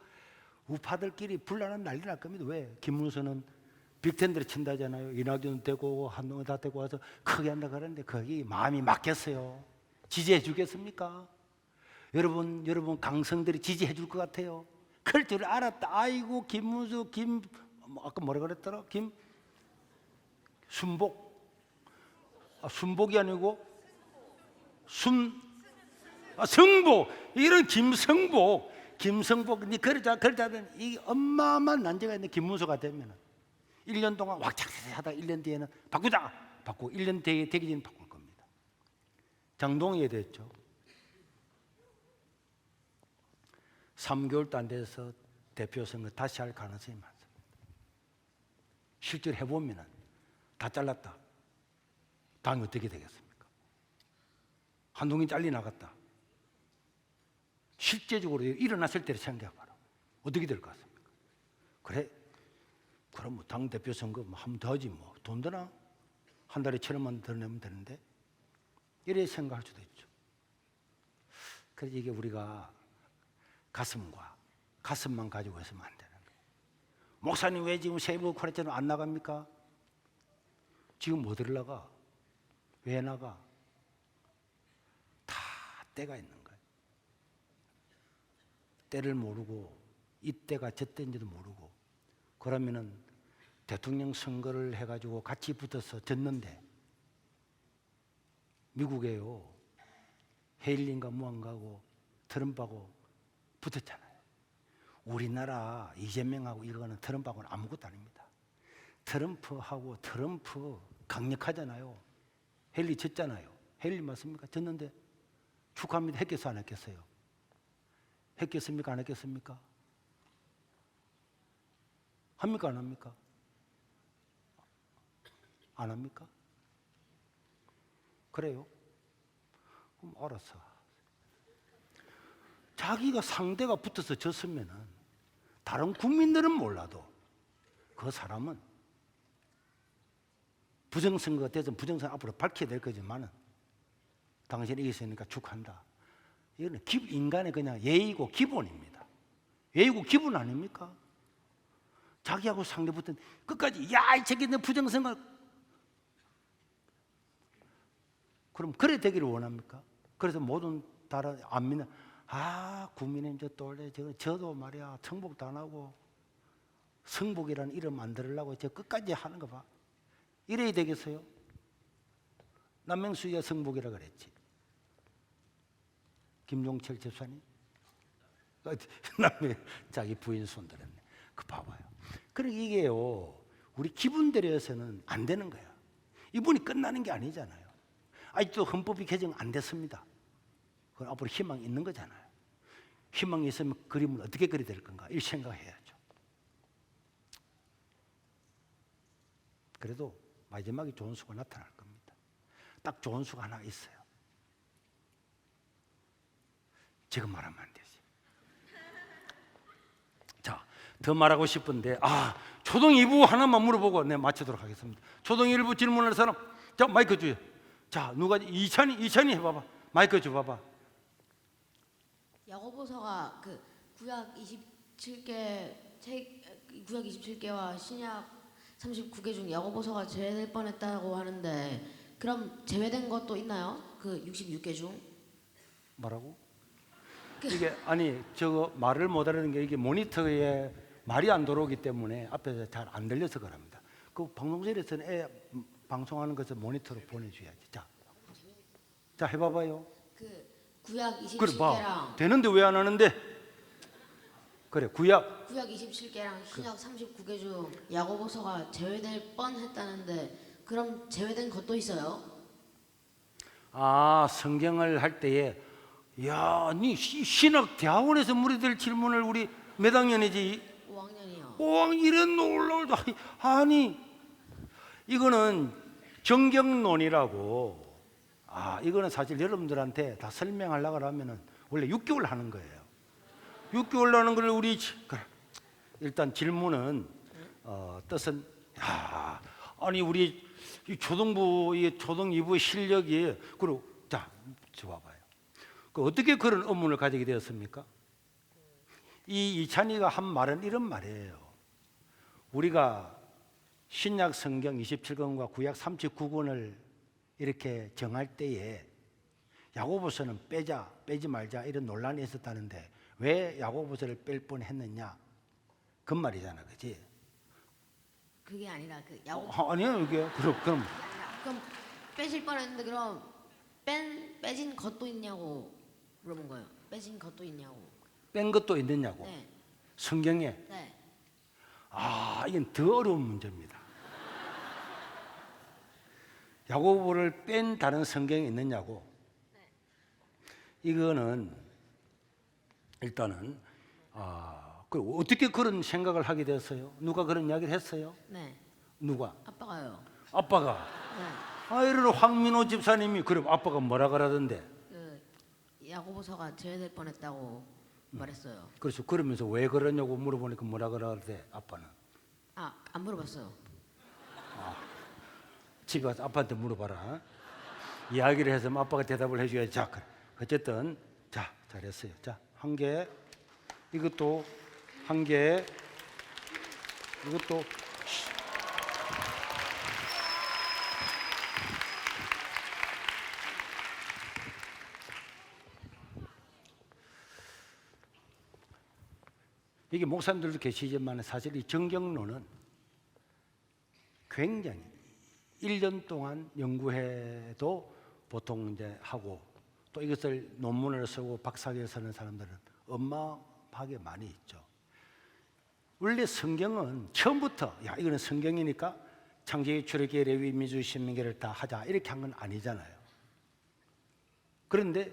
우파들끼리 분란하면 난리 날 겁니다. 왜? 김문수는 빅텐들을 친다잖아요. 이낙연 되고 한동훈 다 되고 와서 크게 한다 그러는데 거기 마음이 막혔어요. 지지해 주겠습니까? 여러분 강성들이 지지해 줄 것 같아요. 그럴 줄 알았다. 아이고 김문수 아까 뭐라 그랬더라? 순복. 순복이 아니고 성복. 이런 김성복 니 그러자면 이 엄마만 난제가 있는 김문수가 되면 1년 동안 왁작하다 1년 뒤에는 바꾸고 1년 되기 전에 바꿀 겁니다. 장동희에 됐죠. 3개월도 안 돼서 대표 선거 다시 할 가능성이 많습니다. 실제로 해보면 다 잘랐다. 다음에 어떻게 되겠습니까? 한동훈이 잘려나갔다. 실제적으로 일어났을 때를 생각해봐라. 어떻게 될 것 같습니까? 그래, 그럼 뭐 당대표 선거 한 번 더 하지 뭐. 돈 드나? 한 달에 1,000원만 더 내면 되는데? 이래 생각할 수도 있죠. 그래서 이게 우리가 가슴만 가지고 있으면 안 되는 거예요. 목사님 왜 지금 세부 코레트는 안 나갑니까? 지금 뭐 들어나가? 왜 나가? 다 때가 있는 거예요. 때를 모르고 이때가 저 때인지도 모르고 그러면은 대통령 선거를 해가지고 같이 붙어서 졌는데 미국에요 헤일린가 무한가고 트럼프하고 붙었잖아요. 우리나라 이재명하고 이거는 트럼프하고는 아무것도 아닙니다. 트럼프 강력하잖아요. 헤일리 졌잖아요. 헤일리 맞습니까? 졌는데 축하합니다. 했겠어 안 했겠어요? 했겠습니까? 안 했겠습니까? 합니까? 안 합니까? 안 합니까? 그래요? 그럼 알았어. 자기가 상대가 붙어서 졌으면은 다른 국민들은 몰라도 그 사람은 부정선거가 돼서 부정선거 앞으로 밝혀야 될 거지만은 당신이 이겼으니까 축하한다. 이거는 인간의 그냥 예의고 기본입니다. 예의고 기본 아닙니까? 자기하고 상대 붙은 끝까지 야, 이 새끼 내 부정선거. 그럼 그래 되기를 원합니까? 그래서 모든 다른 안 믿는 국민의힘 저 또래 저도 말이야 청복도 안 하고 성복이라는 이름 만들려고 저 끝까지 하는 거 봐. 이래야 되겠어요? 남명수가 성복이라 그랬지. 김종철 집사님 남의 자기 부인 손들었네. 그 봐봐요. 그러니까 이게요 우리 기분대로 해서는 안 되는 거야. 이분이 끝나는 게 아니잖아요. 아직도 헌법이 개정 안 됐습니다. 그럼 앞으로 희망이 있는 거잖아요. 희망이 있으면 그림을 어떻게 그려야 될 건가 이 생각해야죠. 그래도 마지막에 좋은 수가 나타날 겁니다. 딱 좋은 수가 하나 있어요. 지금 말하면 안 되지. 자, 더 말하고 싶은데 초등 2부 하나만 물어보고 내가 마치도록 하겠습니다. 초등 1부 질문할 사람, 자 마이크 주요. 자 누가 이찬이 해봐봐. 마이크 줘봐봐.
야고보서가 그 구약 27개와 신약 39개 중 야고보서가 제외될 뻔했다고 하는데 그럼 제외된 것도 있나요? 그 66개 중?
뭐라고? 이게 아니 저거 말을 못 알아듣는 게 이게 모니터에 말이 안 들어오기 때문에 앞에서 잘 안 들려서 그럽니다. 그 방송실에서는 방송하는 것을 모니터로 보내줘야지. 자 해봐봐요.
그 구약 27개랑
그래 봐. 되는데 왜 안 하는데? 그래 구약
27개랑 신약 39개 중 야고보서가 제외될 뻔했다는데 그럼 제외된 것도 있어요?
성경을 할 때에 니 신학 대학원에서 물어볼 질문을 우리 몇 학년이지?
5학년이요.
5학년 이런 놀라운 아니 이거는 정경론이라고 이거는 사실 여러분들한테 다 설명하려고 하면은 원래 6개월 하는 거예요. 6개월 하는 걸 우리 일단 질문은 뜻은 아니 우리 초등부 초등 2부의 실력이 그리고 자 봐봐요. 어떻게 그런 업문을 가지게 되었습니까? 이 이찬이가 한 말은 이런 말이에요. 우리가 신약 성경 27권과 구약 39권을 이렇게 정할 때에 야고보서는 빼지 말자 이런 논란이 있었다는데 왜 야고보서를 뺄 뻔했느냐 그 말이잖아, 그렇지?
그게 아니라 그 야고보
아니요 이게 그럼
빼실 뻔했는데 그럼 빼진 것도 있냐고 물어본 거예요. 빼진 것도 있냐고.
뺀 것도 있느냐고.
네.
성경에.
네.
이건 더 어려운 문제입니다. 야고보를 뺀 다른 성경이 있느냐고. 이거는 일단은 어떻게 그런 생각을 하게 됐어요? 누가 그런 이야기를 했어요?
네.
누가?
아빠가요.
아빠가.
네.
이런 황민호 집사님이 그럼 아빠가 뭐라 그러던데?
그 야고보서가 제외될 뻔했다고 말했어요.
그래서 그러면서 왜 그러냐고 물어보니까 뭐라 그러대 아빠는?
안 물어봤어요.
집에 가서 아빠한테 물어봐라. 이야기를 해서 아빠가 대답을 해줘야지. 자, 어쨌든 자 잘했어요. 자, 한 개, 이것도 한 개, 이것도. 이게 목사님들도 계시지만 사실 이 정경론은 굉장히 1년 동안 연구해도 보통 이제 하고 또 이것을 논문을 쓰고 박사학위를 쓰는 사람들은 어마어마하게 많이 있죠. 원래 성경은 처음부터 이거는 성경이니까 창세기, 출애굽기, 레위, 민수기, 신명기를 다 하자 이렇게 한 건 아니잖아요. 그런데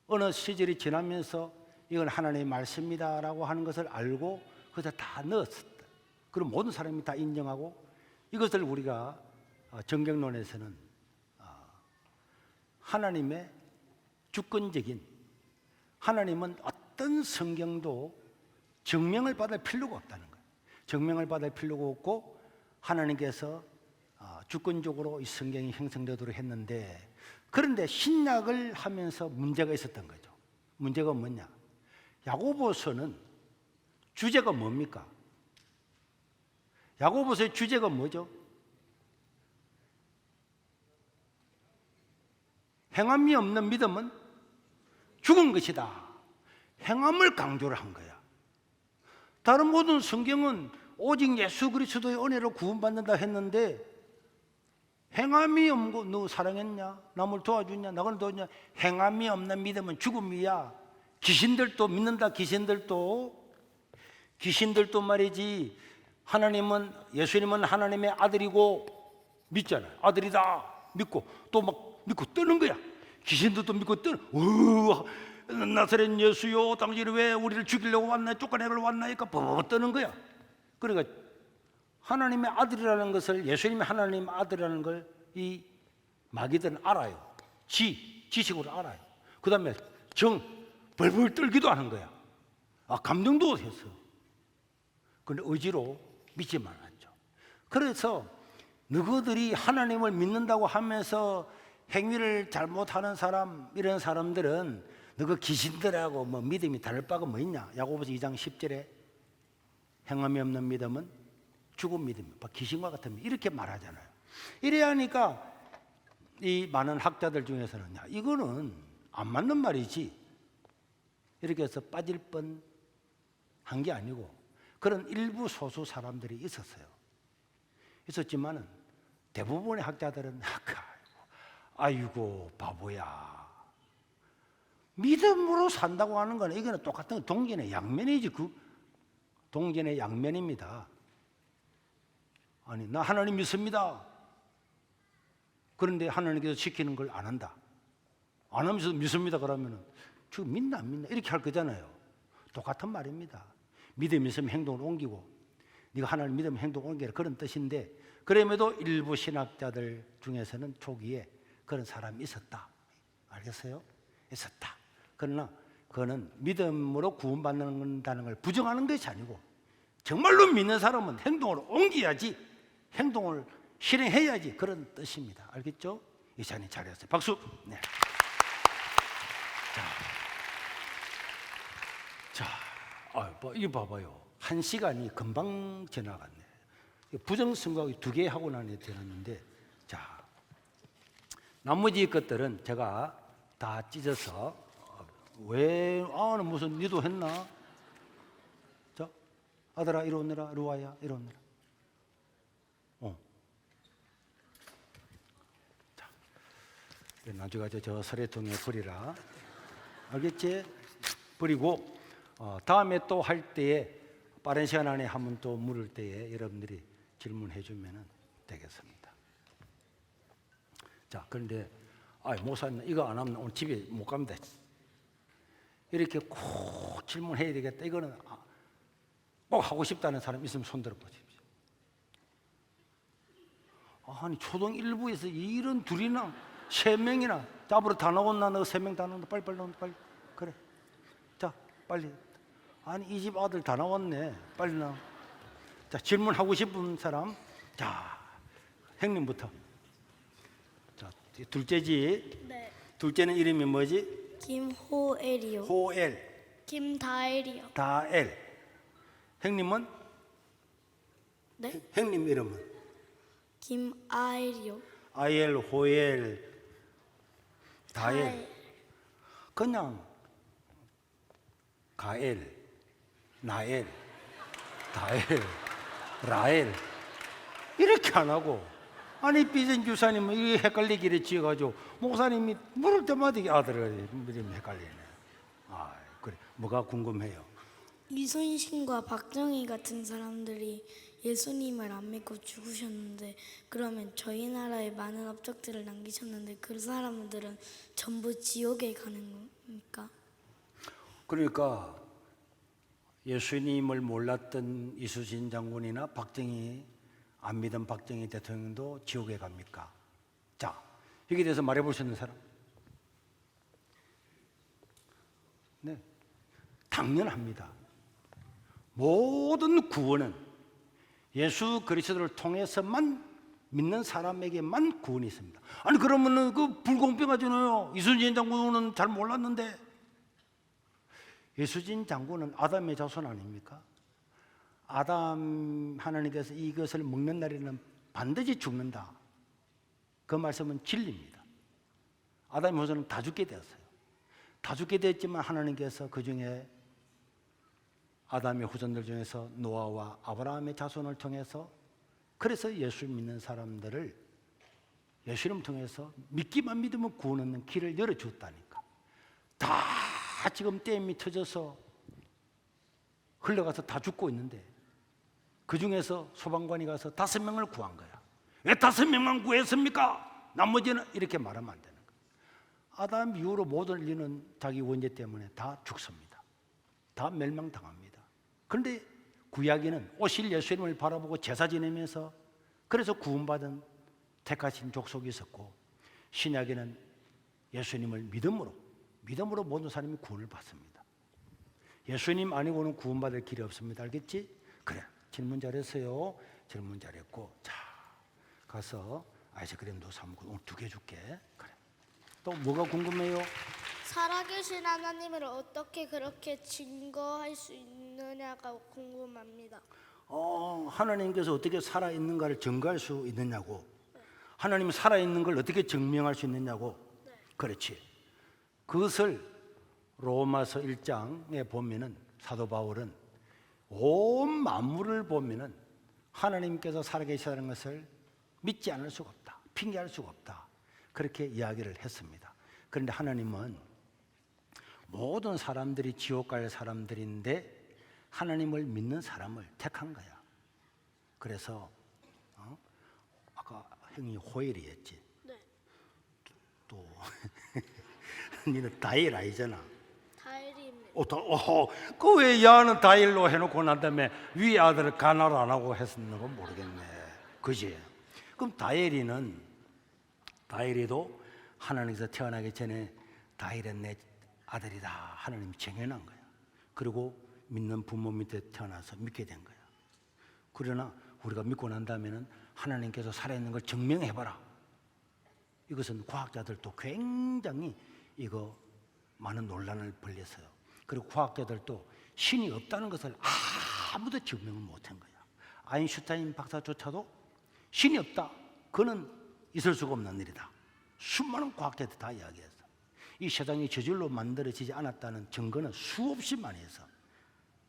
어느 시절이 지나면서 이건 하나님의 말씀이다라고 하는 것을 알고 그것을 다 넣었다. 그럼 모든 사람이 다 인정하고 이것을 우리가 정경론에서는 하나님의 주권적인, 하나님은 어떤 성경도 증명을 받을 필요가 없다는 거예요. 증명을 받을 필요가 없고 하나님께서 주권적으로 이 성경이 형성되도록 했는데, 그런데 신약을 하면서 문제가 있었던 거죠. 문제가 뭐냐? 야고보서는 주제가 뭡니까? 야고보서의 주제가 뭐죠? 행함이 없는 믿음은 죽은 것이다. 행함을 강조를 한 거야. 다른 모든 성경은 오직 예수 그리스도의 은혜로 구원받는다 했는데, 행함이 없고 너 사랑했냐? 남을 도와주냐? 나를 도와주냐? 행함이 없는 믿음은 죽음이야. 귀신들도 믿는다. 귀신들도 말이지, 하나님은, 예수님은 하나님의 아들이고 믿잖아요. 아들이다 믿고 또 막 믿고 뜨는 거야. 귀신들도 믿고 뜨는. 나사렛 예수요, 당신이 왜 우리를 죽이려고 왔나, 쫓아내려고 왔나니까 버 뜨는 거야. 그러니까 하나님의 아들이라는 것을, 예수님이 하나님의 아들이라는 걸 이 마귀들은 알아요. 지식으로 알아요. 그 다음에 벌벌 떨기도 하는 거야. 감동도 했어. 근데 의지로 믿지만 않죠. 그래서 너희들이 하나님을 믿는다고 하면서 행위를 잘못하는 사람, 이런 사람들은 너희 귀신들하고 뭐 믿음이 다를 바가 뭐 있냐? 야고보서 2장 10절에 행함이 없는 믿음은 죽은 믿음이다. 귀신과 같은 믿음, 이렇게 말하잖아요. 이래야 하니까 이 많은 학자들 중에서는 이거는 안 맞는 말이지, 이렇게 해서 빠질 뻔 한 게 아니고, 그런 일부 소수 사람들이 있었지만은 대부분의 학자들은 아이고 바보야, 믿음으로 산다고 하는 거는 이거는 똑같은 동전의 양면이지. 동전의 양면입니다. 아니, 나 하나님 믿습니다. 그런데 하나님께서 시키는 걸 안 한다. 안 하면서 믿습니다 그러면은 지금 믿나 안 믿나 이렇게 할 거잖아요. 똑같은 말입니다. 믿음이 있으면 행동을 옮기고, 네가 하나님 믿으면 행동을 옮기라, 그런 뜻인데, 그럼에도 일부 신학자들 중에서는 초기에 그런 사람이 있었다. 알겠어요? 있었다. 그러나 그거는 믿음으로 구원받는다는 걸 부정하는 것이 아니고, 정말로 믿는 사람은 행동을 옮겨야지, 행동을 실행해야지, 그런 뜻입니다. 알겠죠? 이사님 잘했어요. 박수. 네. 이거 봐봐요. 1시간이 금방 지나갔네. 부정선거하고 2개 하고 나니 되었는데, 자, 나머지 것들은 제가 다 찢어서, 무슨 니도 했나? 자, 아들아 이리 오너라, 루아야 이리 오너라. 자, 나중에 저 서래통에 버리라. 알겠지? 버리고 다음에 또 할 때에, 빠른 시간 안에 한번 또 물을 때에 여러분들이 질문해 주면 되겠습니다. 자, 그런데 목사님 이거 안 하면 오늘 집에 못 갑니다. 이렇게 꼭 질문해야 되겠다. 이거는 꼭 하고 싶다는 사람 있으면 손 들어 보십시오. 아니, 초등 1부에서 이런 둘이나 3명이나 잡으러 다 나온나? 너 3명 다 나온다. 빨리 나온다. 빨리. 그래. 자, 빨리. 아니, 이 집 아들 다 나왔네. 빨리 나와. 자, 질문하고 싶은 사람. 자, 형님부터. 자, 둘째지?
네.
둘째는 이름이 뭐지?
김호엘이요.
호엘.
김다엘이요.
다엘. 형님은?
네?
형님 이름은?
김아엘이요.
아엘, 호엘, 다엘.
다엘.
그냥 가엘, 나엘, 다엘, 라엘 이렇게 안 하고, 아니 삐진 주사님은 이게 헷갈리기를 지어가지고 목사님이 물을 때마다 이 아들을 이름이 헷갈리네. 그래, 뭐가 궁금해요?
이순신과 박정희 같은 사람들이 예수님을 안 믿고 죽으셨는데, 그러면 저희 나라에 많은 업적들을 남기셨는데 그 사람들은 전부 지옥에 가는 겁니까?
그러니까 예수님을 몰랐던 이순신 장군이나 박정희 안 믿은 박정희 대통령도 지옥에 갑니까? 자, 여기에 대해서 말해볼 수 있는 사람? 네, 당연합니다. 모든 구원은 예수 그리스도를 통해서만 믿는 사람에게만 구원이 있습니다. 아니 그러면은 그 불공평하잖아요. 이순신 장군은 잘 몰랐는데. 이순신 장군은 아담의 자손 아닙니까? 아담 하나님께서 이것을 먹는 날에는 반드시 죽는다. 그 말씀은 진리입니다. 아담의 후손은 다 죽게 되었어요. 다 죽게 됐지만 하나님께서 그 중에 아담의 후손들 중에서 노아와 아브라함의 자손을 통해서 그래서 예수 믿는 사람들을 예수를 통해서 믿기만 믿으면 구원 얻는 길을 열어주었다니까. 다 지금 댐이 터져서 흘러가서 다 죽고 있는데 그 중에서 소방관이 가서 5명을 구한 거야. 왜 5명만 구했습니까? 나머지는 이렇게 말하면 안 되는 거야. 아담 이후로 모든 인류는 자기 원죄 때문에 다 죽습니다. 다 멸망당합니다. 그런데 구약에는 오실 예수님을 바라보고 제사 지내면서 그래서 구원받은 택하신 족속이 있었고, 신약에는 예수님을 믿음으로 모든 사람이 구원을 받습니다. 예수님 아니고는 구원받을 길이 없습니다. 알겠지? 그래, 질문 잘했어요. 질문 잘했고, 자 가서 아이스크림도 사먹고 오늘 2개 줄게. 그래. 또 뭐가 궁금해요?
살아계신 하나님을 어떻게 그렇게 증거할 수 있느냐가 궁금합니다.
하나님께서 어떻게 살아있는가를 증거할 수 있느냐고. 하나님이 살아있는 걸 어떻게 증명할 수 있느냐고. 그렇지. 그것을 로마서 1장에 보면은 사도 바울은 온 만물을 보면은 하나님께서 살아계시다는 것을 믿지 않을 수가 없다. 핑계할 수가 없다. 그렇게 이야기를 했습니다. 그런데 하나님은 모든 사람들이 지옥 갈 사람들인데 하나님을 믿는 사람을 택한 거야. 그래서 아까 형이 호엘이 했지.
네.
또 니는 다일 아니잖아.
다일입니다.
그 왜 야는 다일로 해놓고 난 다음에 위 아들을 가나로 안 하고 했었는 건 모르겠네. 그지? 그럼 다일이도 하나님께서 태어나기 전에 다일은 내 아들이다 하나님이 정해놓은 거야. 그리고 믿는 부모 밑에 태어나서 믿게 된 거야. 그러나 우리가 믿고 난 다음에는 하나님께서 살아있는 걸 증명해봐라. 이것은 과학자들도 굉장히 이거 많은 논란을 벌렸어요. 그리고 과학자들도 신이 없다는 것을 아무도 증명을 못한 거야. 아인슈타인 박사조차도 신이 없다, 그는 있을 수가 없는 일이다. 수많은 과학자들이 다 이야기했어. 이 세상이 저절로 만들어지지 않았다는 증거는 수없이 많이 해서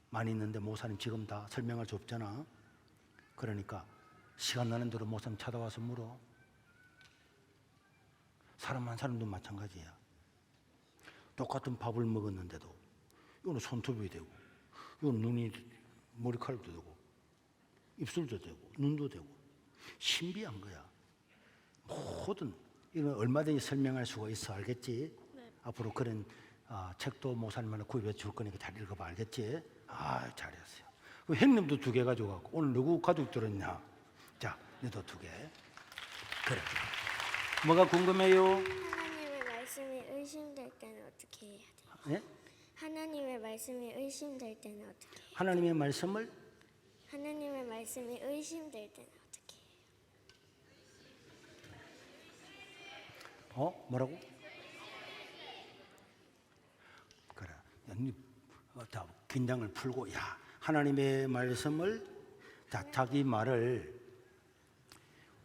많이 있는데 목사님 지금 다 설명할 수 없잖아. 그러니까 시간 나는 대로 목사님 찾아와서 물어. 사람 한 사람도 마찬가지야. 똑같은 밥을 먹었는데도 이거는 손톱이 되고, 이거는 눈이 머리카락도 되고, 입술도 되고, 눈도 되고, 신비한 거야. 모든 이건 얼마든지 설명할 수가 있어. 알겠지?
네.
앞으로 그런 책도 목사님한테 구입해 줄 거니까 잘 읽어봐. 알겠지? 잘했어요. 그럼 형님도 2개 가져가고 오늘 누구 가족 들었냐? 자, 너도 2개. 그래. 뭐가 궁금해요?
하나님의 말씀이 의심될 때는 어떻게 해야 돼요?
예?
하나님의 말씀이 의심될 때는 어떻게 해요?
하나님의 말씀을
하나님의 말씀이 의심될 때는 어떻게 해요?
뭐라고? 그래. 자, 긴장을 풀고, 하나님의 말씀을, 자기 말을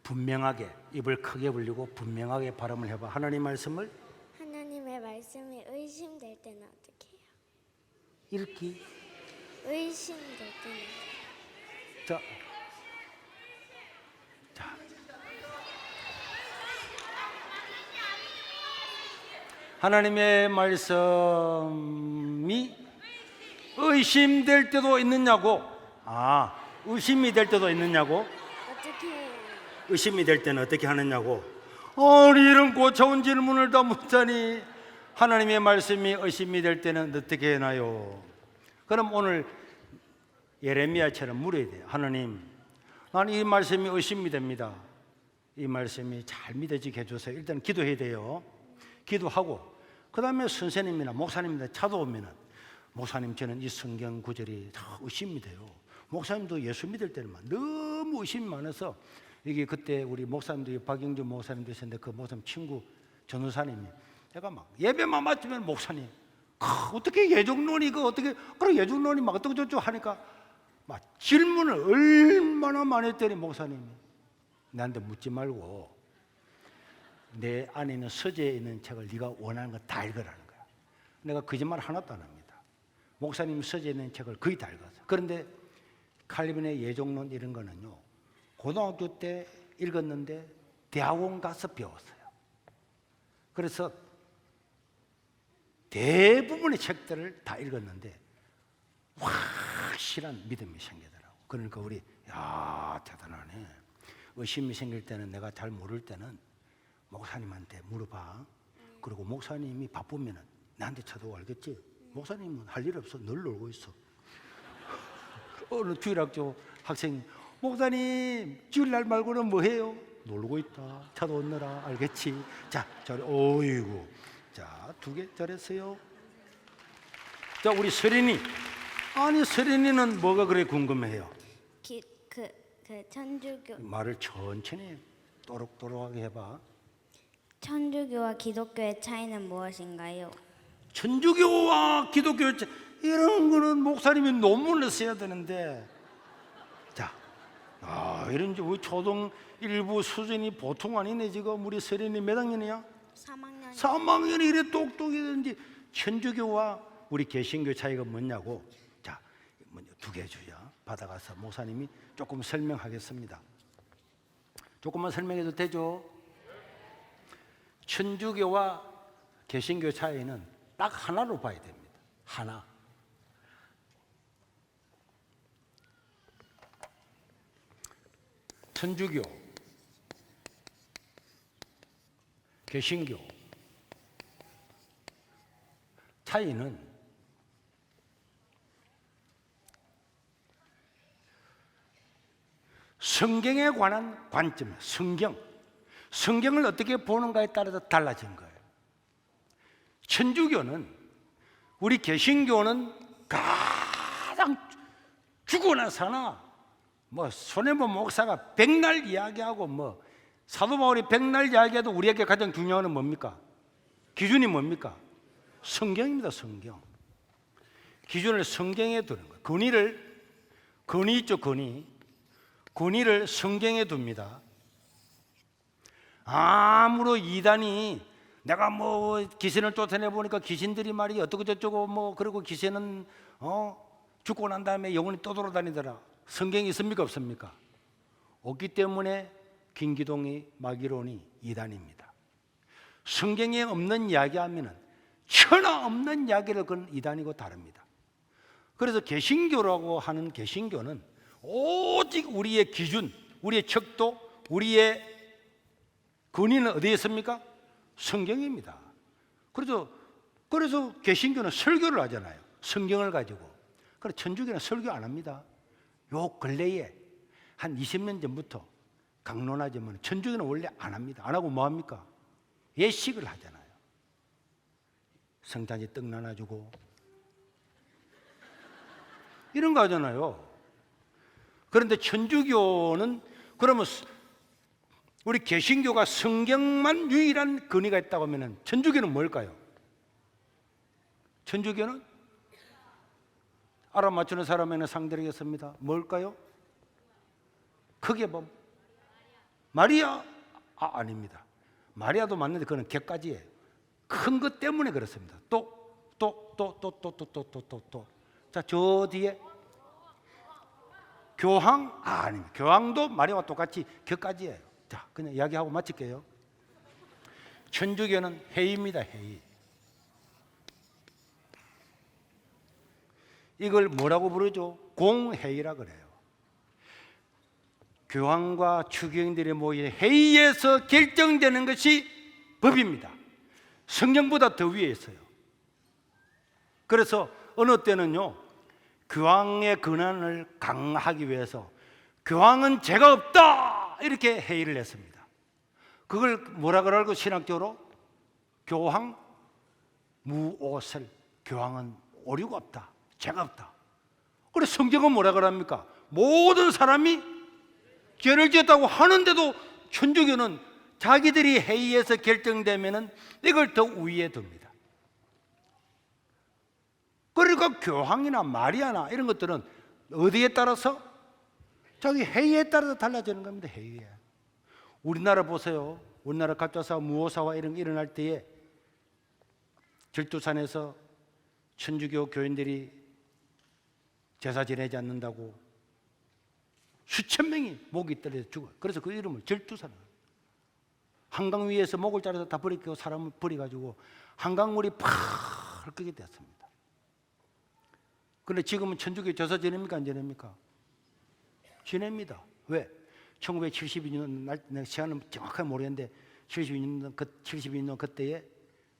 분명하게, 입을 크게 벌리고 분명하게 발음을 해봐. 하나님 말씀을
하나님의 말씀이 의심될 때는 어떻게 해요?
읽기.
의심될 때는
자, 하나님의 말씀이 의심될 때도 있느냐고. 의심이 될 때도 있느냐고.
어떻게 해요?
의심이 될 때는 어떻게 하느냐고. 이런 고차원 질문을 다 묻다니. 하나님의 말씀이 의심이 될 때는 어떻게 해나요? 그럼 오늘 예레미야처럼 물어야 돼요. 하나님, 나는 이 말씀이 의심이 됩니다. 이 말씀이 잘 믿어지게 해주세요. 일단 기도해야 돼요. 기도하고 그 다음에 선생님이나 목사님한테 찾아오면은 목사님 저는 이 성경 구절이 다 의심이 돼요. 목사님도 예수 믿을 때는 너무 의심이 많아서 이게 그때 우리 목사님도 박영준 목사님도 있었는데 그 목사님 친구 전우사님이 제가 막 예배만 맞추면 목사님 어떻게 예정론이 어떻게 그런 예정론이 막 어떻게 저쩌고 하니까 막 질문을 얼마나 많이 했더니 목사님이 나한테 묻지 말고 내 안에 있는 서재에 있는 책을 네가 원하는 거 다 읽으라는 거야. 내가 거짓말 하나도 안 합니다. 목사님 서재에 있는 책을 거의 다 읽었어요. 그런데 칼빈의 예정론 이런 거는요 고등학교 때 읽었는데 대학원 가서 배웠어요. 그래서 대부분의 책들을 다 읽었는데 확실한 믿음이 생기더라고. 그러니까 우리 야 대단하네. 의심이 생길 때는 내가 잘 모를 때는 목사님한테 물어봐. 그리고 목사님이 바쁘면은 나한테 찾아와 알겠지? 목사님은 할 일 없어. 늘 놀고 있어. 어느 주일학교 학생이 목사님 주일날 말고는 뭐 해요? 놀고 있다. 찾아오느라 알겠지? 자, 저래 어이구. 자, 2개 잘했어요. 자, 우리 서린이. 아니 서린이는 뭐가 그래 궁금해요?
천주교
말을 천천히 또록또록하게 해봐.
천주교와 기독교의 차이는 무엇인가요?
천주교와 기독교 이런 거는 목사님이 논문을 써야 되는데 자, 이런 우리 초등 일부 수준이 보통 아니네. 지금 우리 서린이 몇 학년이야?
3학년
3학년이 이래 똑똑이든지 천주교와 우리 개신교 차이가 뭐냐고. 자, 먼저 2개 주야. 받아가서 목사님이 조금 설명하겠습니다. 조금만 설명해도 되죠? 천주교와 개신교 차이는 딱 하나로 봐야 됩니다. 하나. 천주교, 개신교 차이는 성경에 관한 관점, 성경을 어떻게 보는가에 따라서 달라진 거예요. 천주교는 우리 개신교는 가장 죽고 나서나 뭐 손해본 목사가 백날 이야기하고 뭐 사도 바울이 백날 이야기해도 우리에게 가장 중요한 건 뭡니까? 기준이 뭡니까? 성경입니다. 성경. 기준을 성경에 두는 거예요. 권위 있죠. 권위를 성경에 둡니다. 아무로 이단이 내가 뭐 귀신을 쫓아내 보니까 귀신들이 말이 어떻고 저쩌고 뭐 그리고 귀신은 죽고 난 다음에 영혼이 또 돌아다니더라. 성경이 있습니까? 없습니까? 없기 때문에 김기동이 마귀론이 이단입니다. 성경에 없는 이야기하면은 천하 없는 이야기를 그건 이단이고 다릅니다. 그래서 개신교라고 하는 개신교는 오직 우리의 기준, 우리의 척도, 우리의 근위는 어디에 있습니까? 성경입니다. 그래서 개신교는 설교를 하잖아요. 성경을 가지고. 그래서 천주교는 설교 안 합니다. 요 근래에 한 20년 전부터 강론하지만 천주교는 원래 안 합니다. 안 하고 뭐 합니까? 예식을 하잖아요. 성탄이 떡 나눠주고 이런 거 하잖아요. 그런데 천주교는 그러면 우리 개신교가 성경만 유일한 근위가 있다고 하면 천주교는 뭘까요? 천주교는 알아맞추는 사람에는 상드리겠습니다. 뭘까요? 크게 보면 마리아? 아닙니다. 마리아도 맞는데 그건 객가지예요. 큰 것 때문에 그렇습니다. 또. 자, 저 뒤에 교황? 아닙니다. 교황도 마리아와 똑같이 격가지예요. 자, 그냥 이야기하고 마칠게요. 천주교는 회의입니다. 회의. 이걸 뭐라고 부르죠? 공회의라 그래요. 교황과 추기경들이 모인 회의에서 결정되는 것이 법입니다. 성경보다 더 위에 있어요. 그래서 어느 때는요, 교황의 권한을 강화하기 위해서 교황은 죄가 없다 이렇게 회의를 했습니다. 그걸 뭐라 그러고 신학적으로 교황 무오설, 교황은 오류가 없다, 죄가 없다. 그래서 성경은 뭐라 그럽니까? 모든 사람이 죄를 지었다고 하는데도 천주교는 자기들이 회의에서 결정되면은 이걸 더 우위에 둡니다. 그러니까 교황이나 마리아나 이런 것들은 어디에 따라서? 자기 회의에 따라서 달라지는 겁니다. 회의에. 우리나라 보세요. 우리나라 가짜사 무오사와 이런 게 일어날 때에 절두산에서 천주교 교인들이 제사 지내지 않는다고 수천 명이 목이 떨려서 죽어요. 그래서 그 이름을 절두산. 한강 위에서 목을 자르서 다 버리고 사람을 버려가지고 한강물이 팍 끓게 됐습니다. 그런데 지금은 천주교 제사 지냅니까 안 지냅니까? 지냅니다. 왜? 1972년 날 내가 시간은 정확하게 모르겠는데 72년 그때에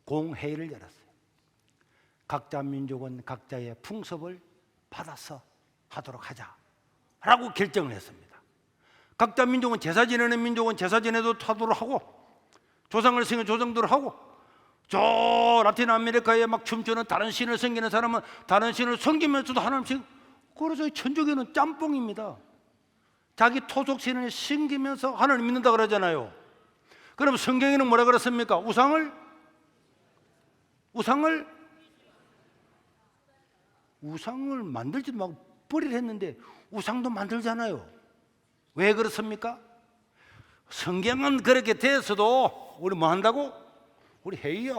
공회의를 열었어요. 각자 민족은 각자의 풍습을 받아서 하도록 하자라고 결정을 했습니다. 각자 민족은 제사 지내는 민족은 제사 지내도 하도록 하고, 조상을 섬기는 조상들을 하고, 저 라틴 아메리카에 막 춤추는 다른 신을 섬기는 사람은 다른 신을 섬기면서도 하나님씩. 그래서 천주교는 짬뽕입니다. 자기 토속 신을 섬기면서 하나님 믿는다 그러잖아요. 그럼 성경에는 뭐라 그랬습니까? 우상을 만들지도 말고 버리려 했는데 우상도 만들잖아요. 왜 그렇습니까? 성경은 그렇게 돼서도 우리 뭐 한다고? 우리 회의야.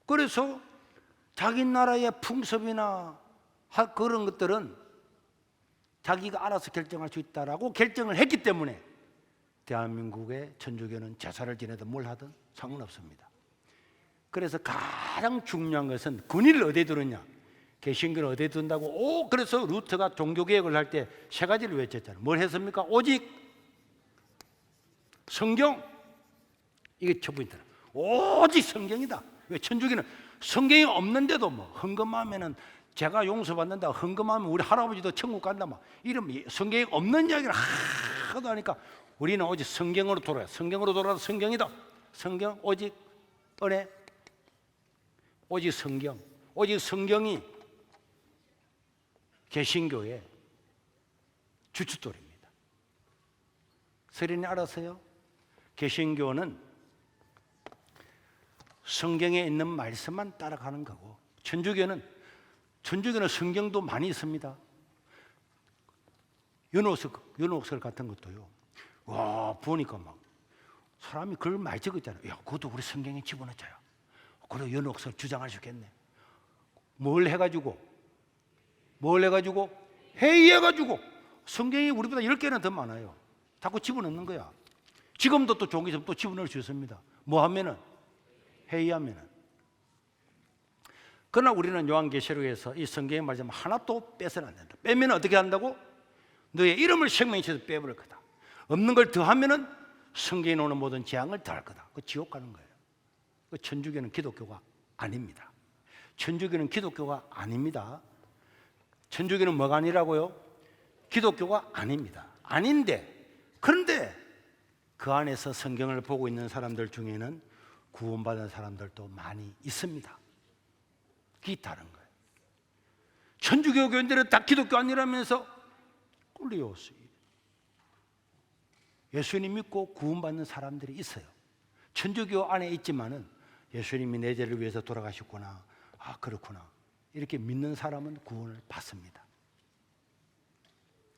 그래서 자기 나라의 풍습이나 그런 것들은 자기가 알아서 결정할 수 있다라고 결정을 했기 때문에 대한민국의 천주교는 제사를 지내든 뭘 하든 상관없습니다. 그래서 가장 중요한 것은 근위를 어디에 두느냐? 개신교는 어디에 둔다고? 그래서 루터가 종교개혁을 할 때 세 가지를 외쳤잖아요. 뭘 했습니까? 오직 성경, 이게 첫 번째다. 오직 성경이다. 왜? 천주교는 성경이 없는데도 뭐 헌금하면은 제가 용서받는다, 헌금하면 우리 할아버지도 천국 간다, 막 이런 성경이 없는 이야기를 하도 하니까 우리는 오직 성경으로 돌아요. 성경으로 돌아서 성경이다. 성경, 오직 은혜, 오직 성경, 오직 성경이 개신교의 주춧돌입니다. 서린이 알았어요? 개신교는 성경에 있는 말씀만 따라가는 거고, 천주교는 성경도 많이 있습니다. 연옥설 같은 것도요. 와, 보니까 막 사람이 글 많이 적었잖아요. 야, 그것도 우리 성경에 집어넣자요. 그래, 연옥설 주장할 수 있겠네. 뭘 해가지고 회의해가지고 성경이 우리보다 10개나 더 많아요. 자꾸 집어넣는 거야. 지금도 또 종이 또 집어넣을 수 있습니다. 뭐 하면은? 회의하면은. 그러나 우리는 요한계시록에서 이 성경의 말씀 하나도 빼서는 안 된다. 빼면 어떻게 한다고? 너의 이름을 생명에서 빼버릴 거다. 없는 걸 더하면은 성경에 나오는 모든 재앙을 더할 거다. 그 지옥 가는 거예요. 그 천주교는 기독교가 아닙니다. 천주교는 기독교가 아닙니다. 천주교는 뭐가 아니라고요? 기독교가 아닙니다. 아닌데, 그런데 그 안에서 성경을 보고 있는 사람들 중에는 구원받은 사람들도 많이 있습니다. 그게 다른 거예요. 천주교 교인들은 다 기독교 아니라면서 꿀리요. 예수님 믿고 구원받는 사람들이 있어요. 천주교 안에 있지만은 예수님이 내 죄를 위해서 돌아가셨구나, 아 그렇구나, 이렇게 믿는 사람은 구원을 받습니다.